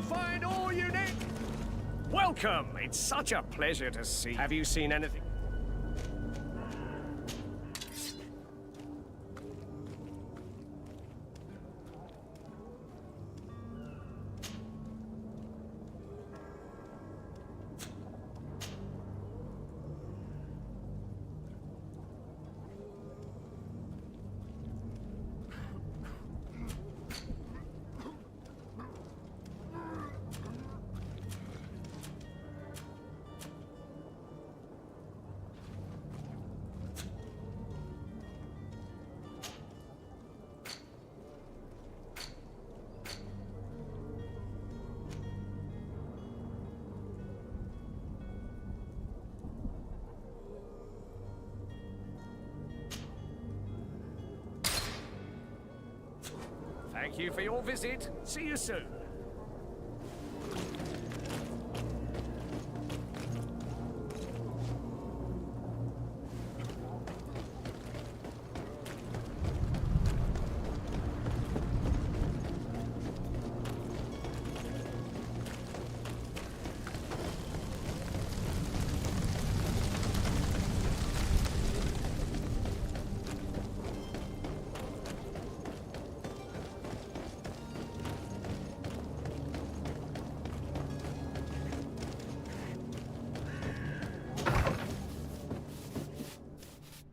find all you need. Welcome. It's such a pleasure to see. Have you seen anything? Thank you for your visit. See you soon.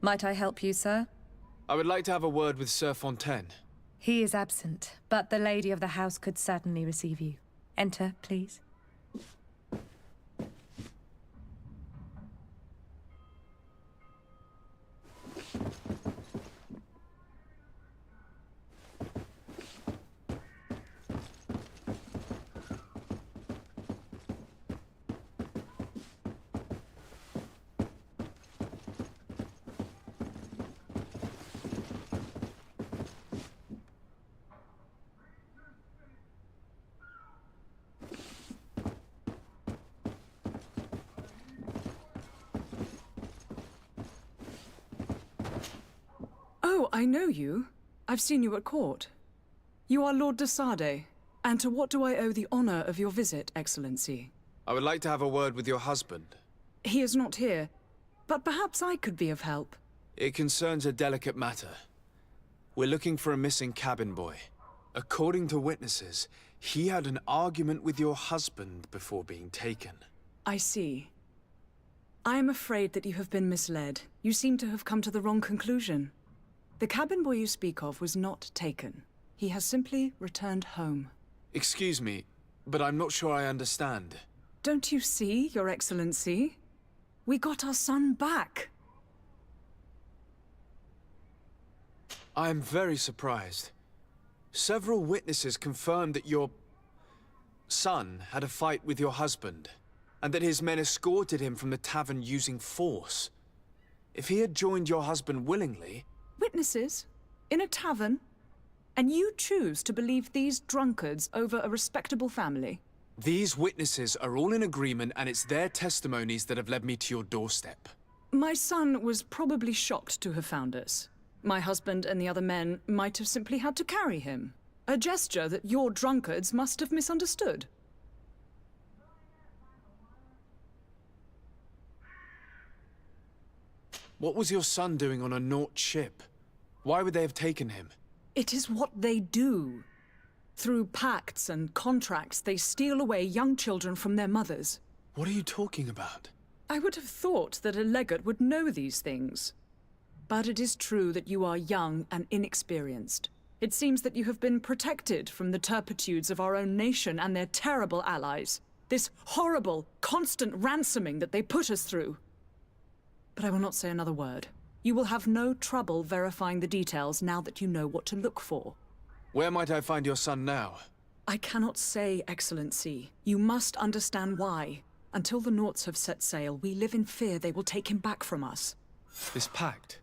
Might I help you, sir? I would like to have a word with Sir Fontaine. He is absent, but the lady of the house could certainly receive you. Enter, please. Oh, I know you. I've seen you at court. You are Lord de Sade. And to what do I owe the honor of your visit, Excellency? I would like to have a word with your husband. He is not here, but perhaps I could be of help. It concerns a delicate matter. We're looking for a missing cabin boy. According to witnesses, he had an argument with your husband before being taken. I see. I am afraid that you have been misled. You seem to have come to the wrong conclusion. The cabin boy you speak of was not taken. He has simply returned home. Excuse me, but I'm not sure I understand. Don't you see, Your Excellency? We got our son back. I am very surprised. Several witnesses confirmed that your son had a fight with your husband, and that his men escorted him from the tavern using force. If he had joined your husband willingly... Witnesses? In a tavern? And you choose to believe these drunkards over a respectable family? These witnesses are all in agreement, and it's their testimonies that have led me to your doorstep. My son was probably shocked to have found us. My husband and the other men might have simply had to carry him. A gesture that your drunkards must have misunderstood. What was your son doing on a Naut ship? Why would they have taken him? It is what they do. Through pacts and contracts, they steal away young children from their mothers. What are you talking about? I would have thought that a legate would know these things. But it is true that you are young and inexperienced. It seems that you have been protected from the turpitudes of our own nation and their terrible allies. This horrible, constant ransoming that they put us through. But I will not say another word. You will have no trouble verifying the details now that you know what to look for. Where might I find your son now? I cannot say, Excellency. You must understand why. Until the Nauts have set sail, we live in fear they will take him back from us. This pact?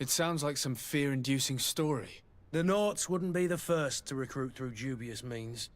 It sounds like some fear-inducing story. The Nauts wouldn't be the first to recruit through dubious means.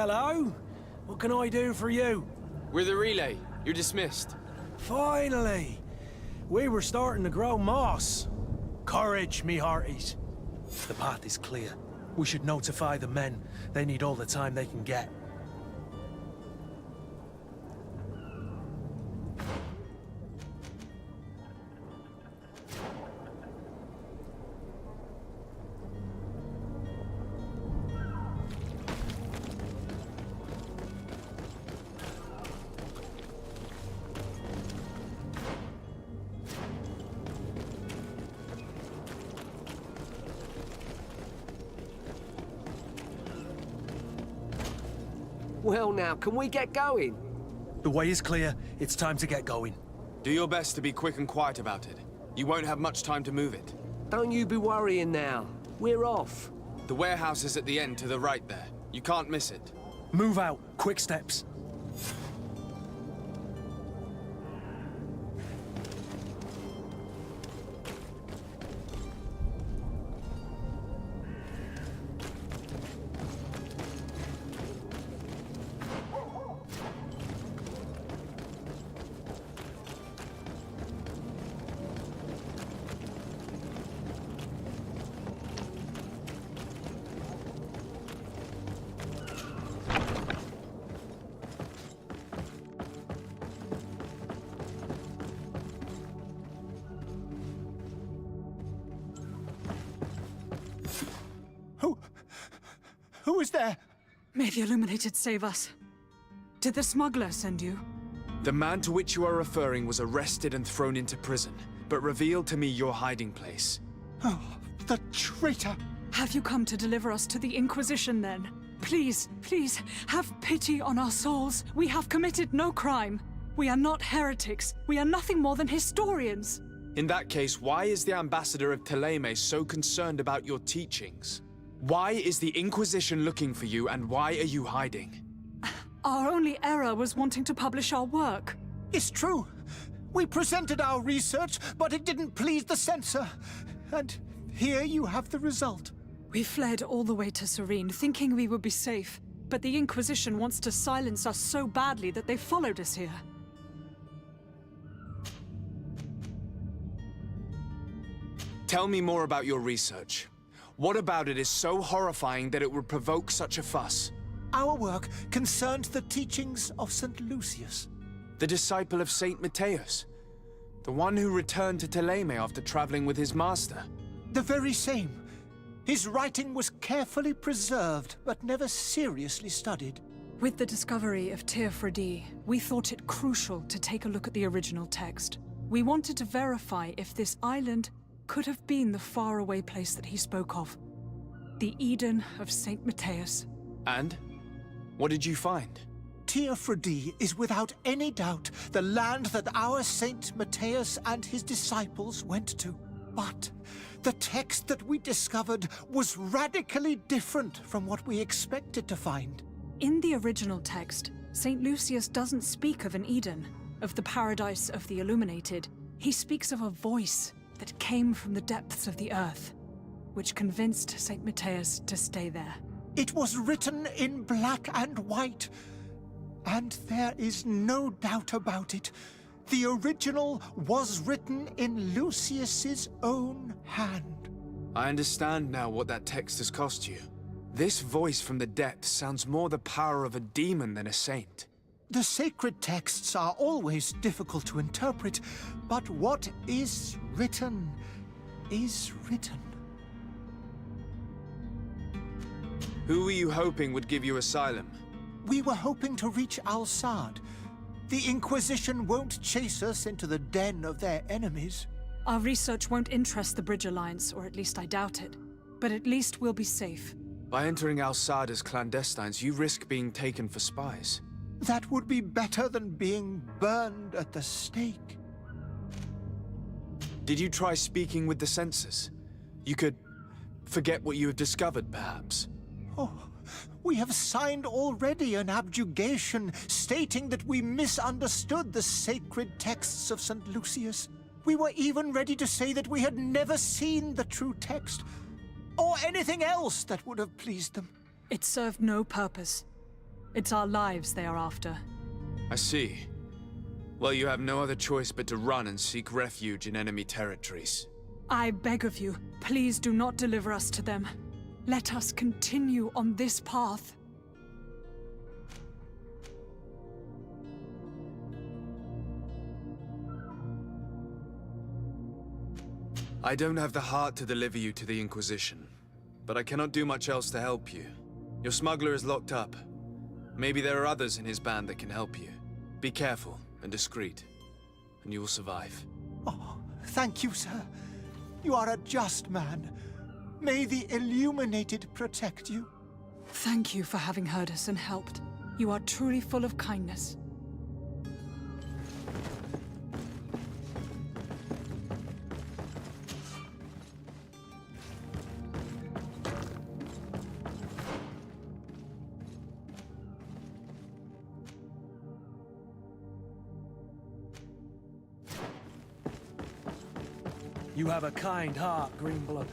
Hello? What can I do for you? We're the relay. You're dismissed. Finally! We were starting to grow moss. Courage, me hearties. The path is clear. We should notify the men. They need all the time they can get. Well now, can we get going? The way is clear. It's time to get going. Do your best to be quick and quiet about it. You won't have much time to move it. Don't you be worrying now. We're off. The warehouse is at the end to the right there. You can't miss it. Move out. Quick steps. Who is there? May the Illuminated save us. Did the smuggler send you? The man to which you are referring was arrested and thrown into prison, but revealed to me your hiding place. Oh, the traitor! Have you come to deliver us to the Inquisition, then? Please, please, have pity on our souls. We have committed no crime. We are not heretics. We are nothing more than historians. In that case, why is the ambassador of Thélème so concerned about your teachings? Why is the Inquisition looking for you, and why are you hiding? Our only error was wanting to publish our work. It's true. We presented our research, but it didn't please the censor. And here you have the result. We fled all the way to Serene, thinking we would be safe. But the Inquisition wants to silence us so badly that they followed us here. Tell me more about your research. What about it is so horrifying that it would provoke such a fuss? Our work concerned the teachings of St. Lucius. The disciple of Saint Matthias. The one who returned to Teleme after traveling with his master. The very same. His writing was carefully preserved, but never seriously studied. With the discovery of Teofredi, we thought it crucial to take a look at the original text. We wanted to verify if this island could have been the faraway place that he spoke of. The Eden of Saint Matthias. And? What did you find? Teofredi is without any doubt the land that our Saint Matthias and his disciples went to. But the text that we discovered was radically different from what we expected to find. In the original text, St. Lucius doesn't speak of an Eden, of the paradise of the illuminated. He speaks of a voice that came from the depths of the earth, which convinced St. Matthias to stay there. It was written in black and white, and there is no doubt about it. The original was written in Lucius's own hand. I understand now what that text has cost you. This voice from the depths sounds more the power of a demon than a saint. The sacred texts are always difficult to interpret, but what is written is written. Who were you hoping would give you asylum? We were hoping to reach Al-Sad. The Inquisition won't chase us into the den of their enemies. Our research won't interest the Bridge Alliance, or at least I doubt it. But at least we'll be safe. By entering Al-Sad as clandestines, you risk being taken for spies. That would be better than being burned at the stake. Did you try speaking with the censors? You could forget what you have discovered, perhaps. Oh, we have signed already an abjugation stating that we misunderstood the sacred texts of St. Lucius. We were even ready to say that we had never seen the true text, or anything else that would have pleased them. It served no purpose. It's our lives they are after. I see. Well, you have no other choice but to run and seek refuge in enemy territories. I beg of you, please do not deliver us to them. Let us continue on this path. I don't have the heart to deliver you to the Inquisition, but I cannot do much else to help you. Your smuggler is locked up. Maybe there are others in his band that can help you. Be careful and discreet, and you will survive. Oh, thank you, sir. You are a just man. May the Illuminated protect you. Thank you for having heard us and helped. You are truly full of kindness. You have a kind heart, Greenblood.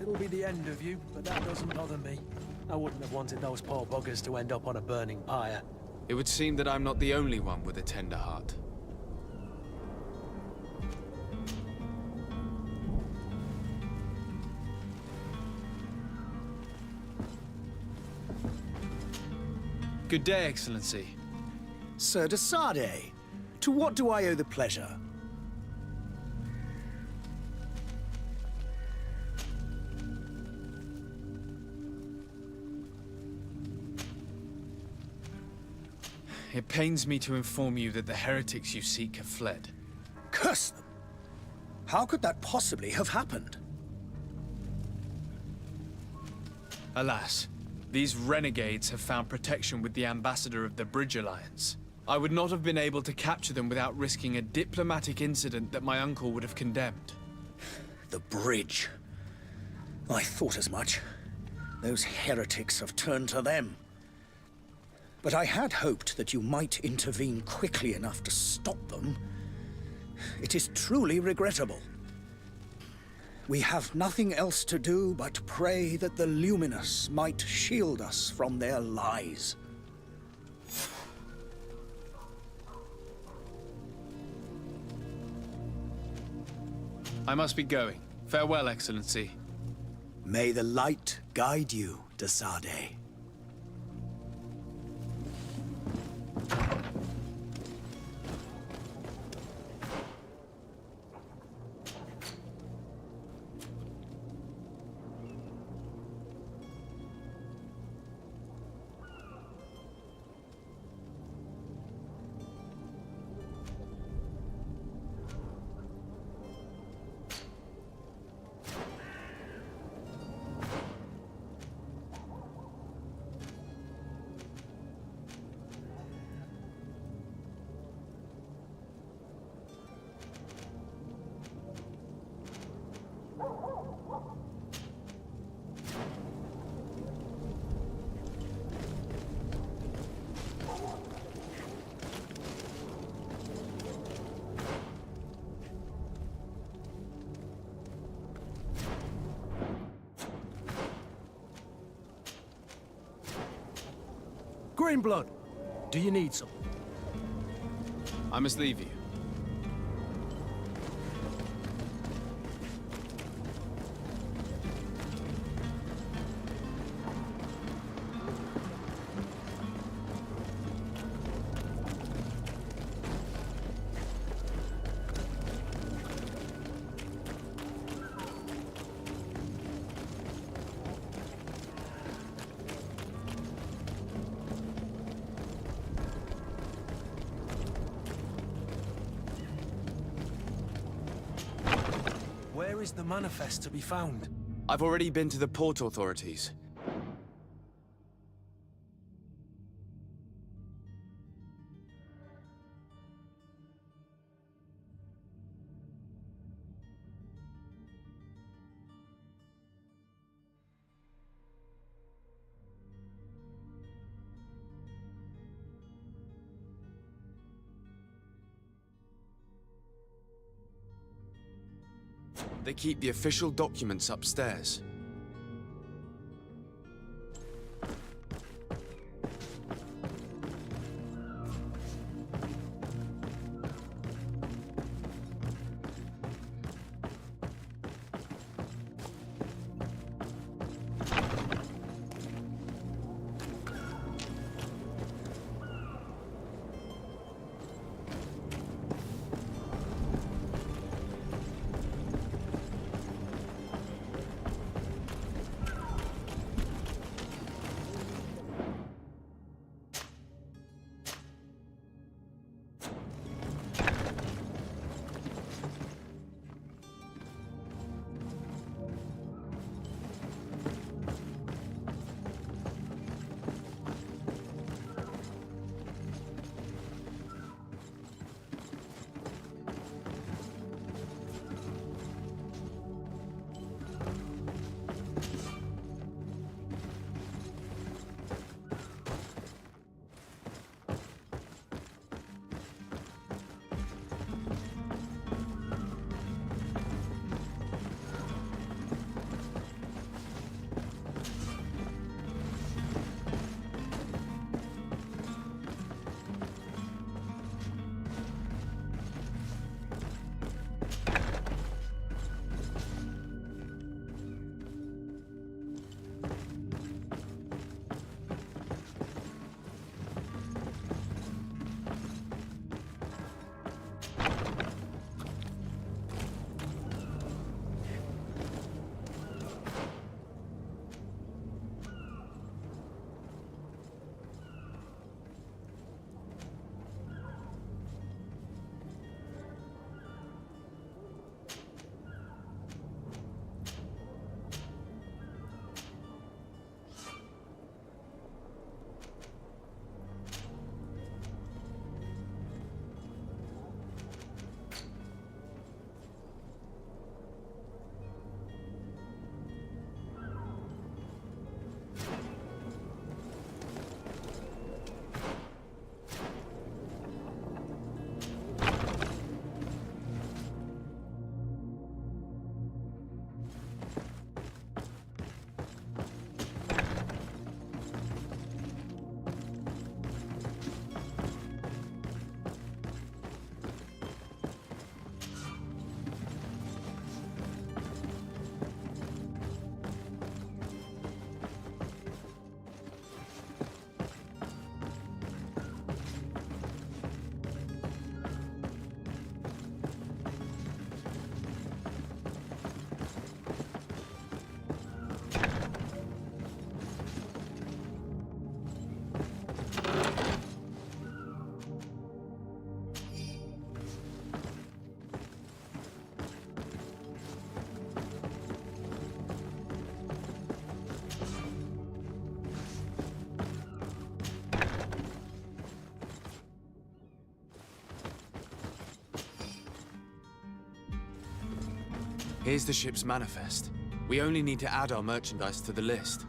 It'll be the end of you, but that doesn't bother me. I wouldn't have wanted those poor buggers to end up on a burning pyre. It would seem that I'm not the only one with a tender heart. Good day, Excellency. Sir de Sade, to what do I owe the pleasure? It pains me to inform you that the heretics you seek have fled. Curse them! How could that possibly have happened? Alas, these renegades have found protection with the ambassador of the Bridge Alliance. I would not have been able to capture them without risking a diplomatic incident that my uncle would have condemned. The bridge. I thought as much. Those heretics have turned to them. But I had hoped that you might intervene quickly enough to stop them. It is truly regrettable. We have nothing else to do but pray that the Luminous might shield us from their lies. I must be going. Farewell, Excellency. May the light guide you, Desade. Greenblood, do you need some? I must leave you. Where is the manifest to be found? I've already been to the port authorities. They keep the official documents upstairs. Here's the ship's manifest. We only need to add our merchandise to the list.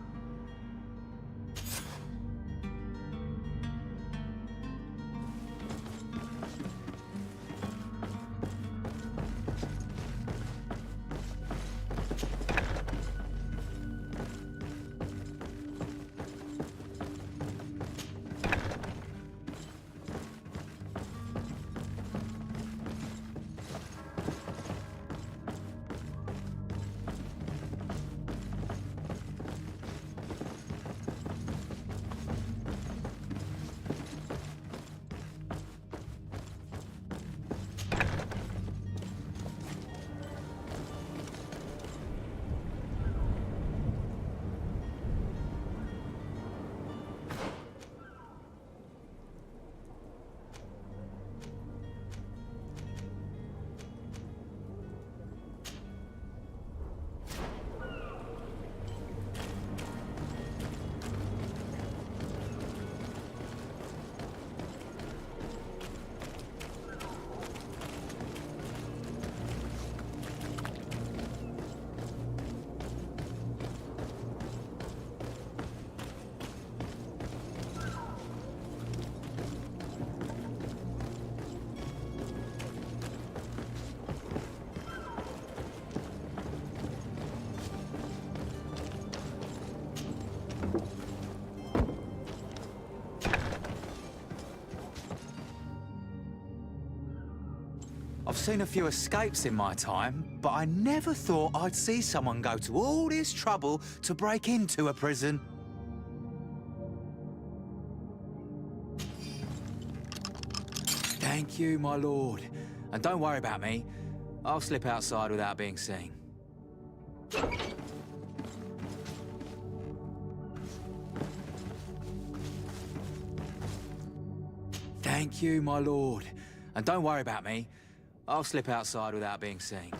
I've seen a few escapes in my time, but I never thought I'd see someone go to all this trouble to break into a prison. Thank you, my lord. And don't worry about me. I'll slip outside without being seen. Thank you, my lord. And don't worry about me. I'll slip outside without being seen.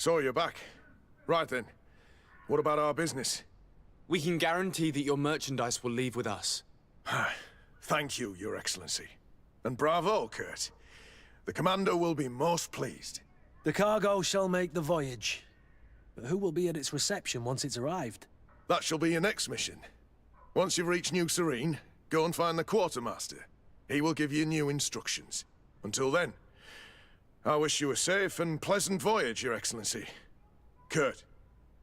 So you're back. Right then. What about our business? We can guarantee that your merchandise will leave with us. Thank you, Your Excellency. And bravo, Kurt. The Commander will be most pleased. The cargo shall make the voyage. But who will be at its reception once it's arrived? That shall be your next mission. Once you've reached New Serene, go and find the Quartermaster. He will give you new instructions. Until then, I wish you a safe and pleasant voyage, Your Excellency. Kurt,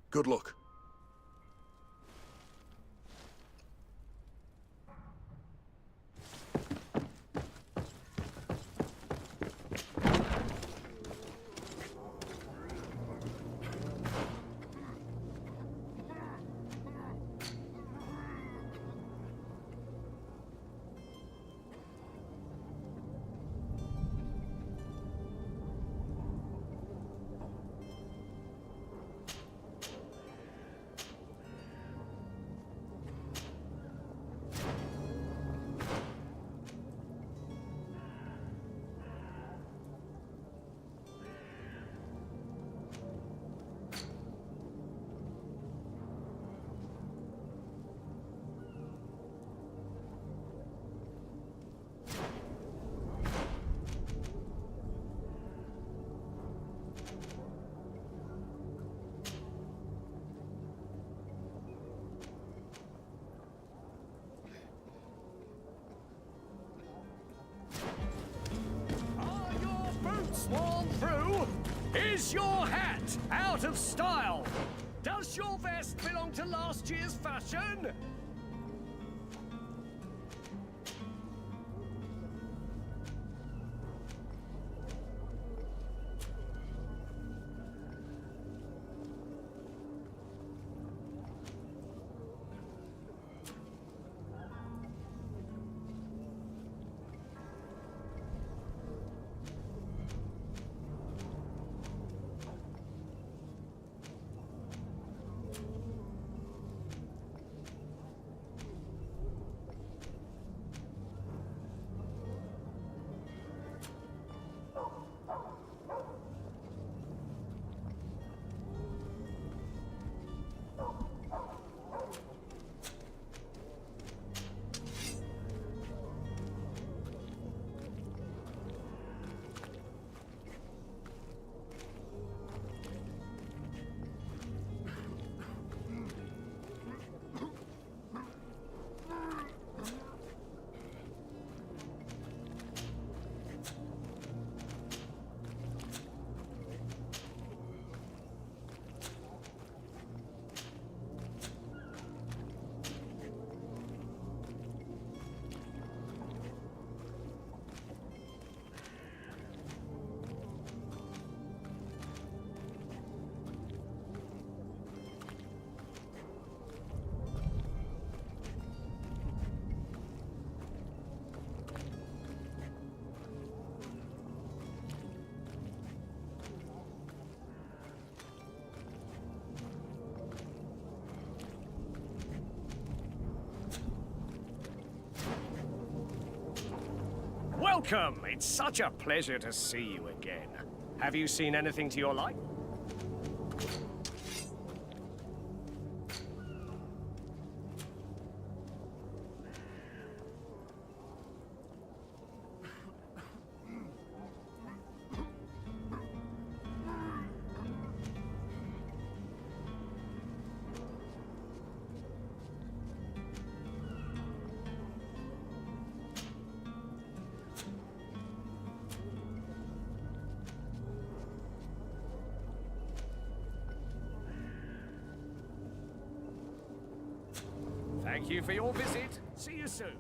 good luck. through? Is your hat out of style? Does your vest belong to last year's fashion? Welcome! It's such a pleasure to see you again. Have you seen anything to your liking? Thank you for your visit. See you soon.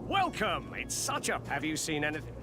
Welcome! It's such a... Have you seen anything?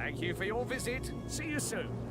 Thank you for your visit. See you soon.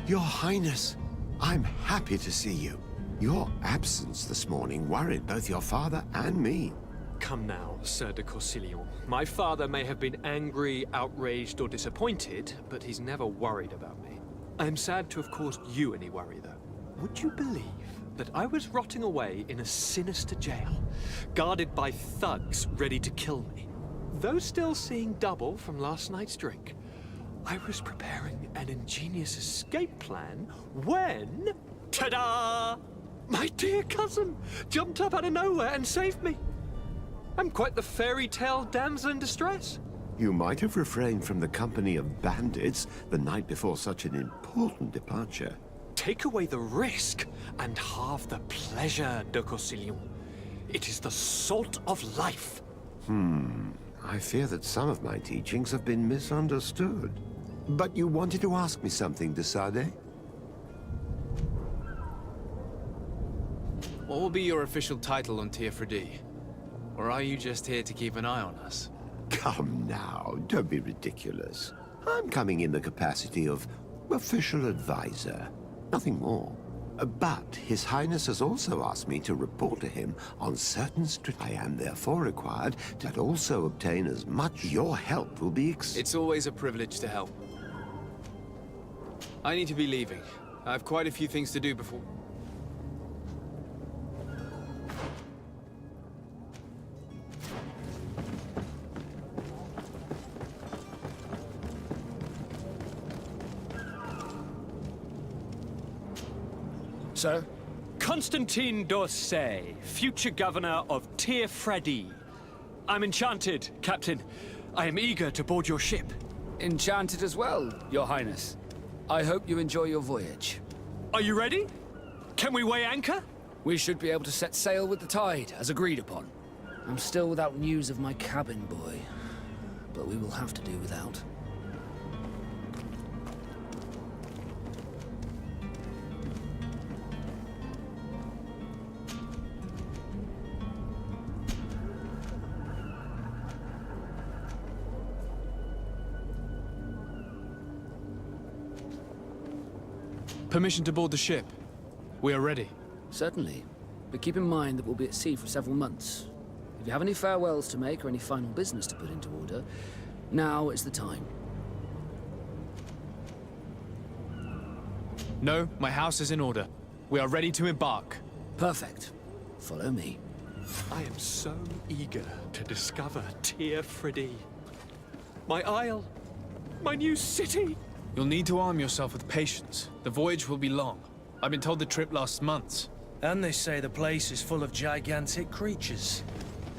Your Highness, I'm happy to see you. Your absence this morning worried both your father and me. Come now, Sir de Corsillon. My father may have been angry, outraged, or disappointed, but he's never worried about me. I am sad to have caused you any worry, though. Would you believe that I was rotting away in a sinister jail, guarded by thugs ready to kill me? Though still seeing double from last night's drink, I was preparing an ingenious escape plan when... ta-da! My dear cousin jumped up out of nowhere and saved me. I'm quite the fairy tale damsel in distress. You might have refrained from the company of bandits the night before such an important departure. Take away the risk and halve the pleasure, de Corsillon. It is the salt of life. I fear that some of my teachings have been misunderstood. But you wanted to ask me something, de Sade? What will be your official title on Teofredi? Or are you just here to keep an eye on us? Come now, don't be ridiculous. I'm coming in the capacity of official advisor, nothing more. But His Highness has also asked me to report to him on certain I am therefore required to also obtain as much your help will be It's always a privilege to help. I need to be leaving. I have quite a few things to do before... Sir? Constantine d'Orsay, future governor of Teofredi. I'm enchanted, Captain. I am eager to board your ship. Enchanted as well, Your Highness. I hope you enjoy your voyage. Are you ready? Can we weigh anchor? We should be able to set sail with the tide, as agreed upon. I'm still without news of my cabin boy, but we will have to do without. Permission to board the ship. We are ready. Certainly. But keep in mind that we'll be at sea for several months. If you have any farewells to make or any final business to put into order, now is the time. No, my house is in order. We are ready to embark. Perfect. Follow me. I am so eager to discover Teofredi. My isle. My new city. You'll need to arm yourself with patience. The voyage will be long. I've been told the trip lasts months. And they say the place is full of gigantic creatures.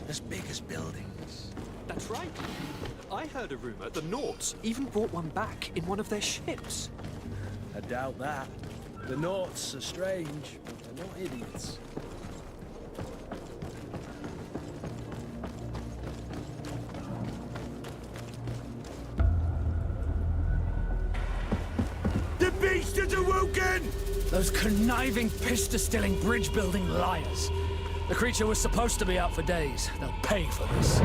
As big as buildings. That's right. I heard a rumor the Nauts even brought one back in one of their ships. I doubt that. The Nauts are strange, but they're not idiots. The beast is awoken! Those conniving, pista-stilling, bridge-building liars. The creature was supposed to be out for days. They'll pay for this.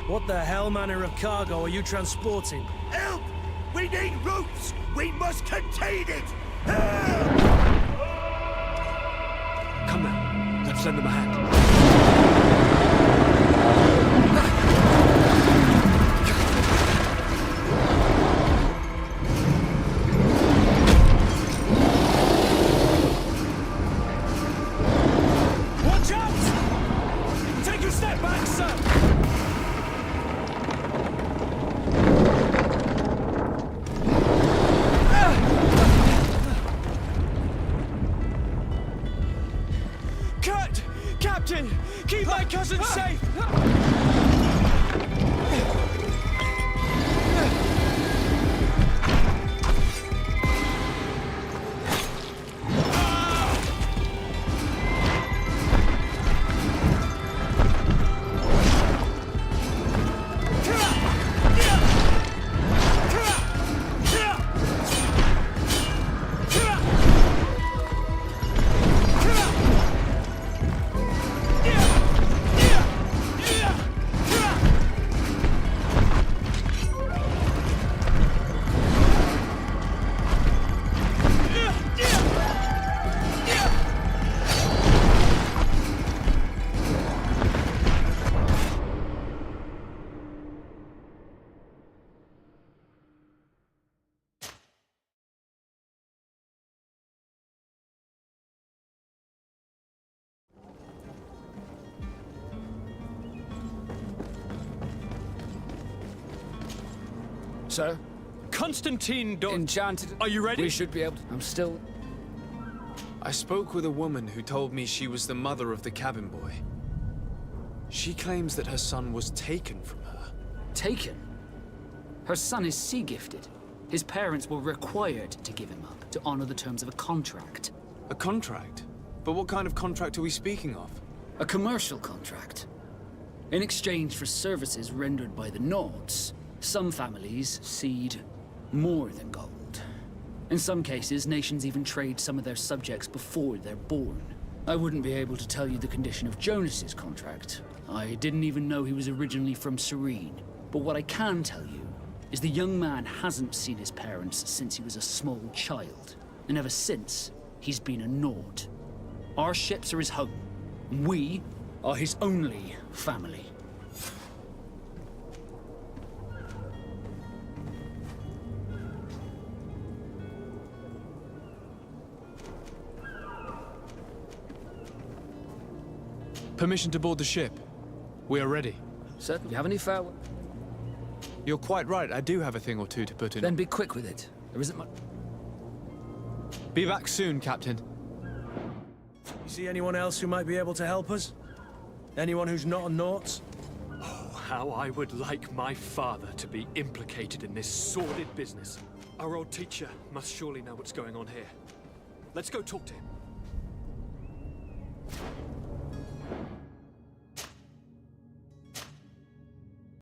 What the hell manner of cargo are you transporting? Help! We need ropes! We must contain it! Help! Come now, let's lend them a hand. Kurt! Captain! Keep my cousin safe! Sir? Constantine Enchanted. Are you ready? We should be able to... I'm still... I spoke with a woman who told me she was the mother of the cabin boy. She claims that her son was taken from her. Taken? Her son is sea-gifted. His parents were required to give him up to honor the terms of a contract. A contract? But what kind of contract are we speaking of? A commercial contract. In exchange for services rendered by the Nords, some families cede more than gold. In some cases, nations even trade some of their subjects before they're born. I wouldn't be able to tell you the condition of Jonas's contract. I didn't even know he was originally from Serene. But what I can tell you is the young man hasn't seen his parents since he was a small child. And ever since, he's been a Nord. Our ships are his home. We are his only family. Permission to board the ship. We are ready. Sir, do you have any farewell? You're quite right, I do have a thing or two to put in. Then be quick with it. There isn't much... Be back soon, Captain. You see anyone else who might be able to help us? Anyone who's not a Nords? Oh, how I would like my father to be implicated in this sordid business. Our old teacher must surely know what's going on here. Let's go talk to him.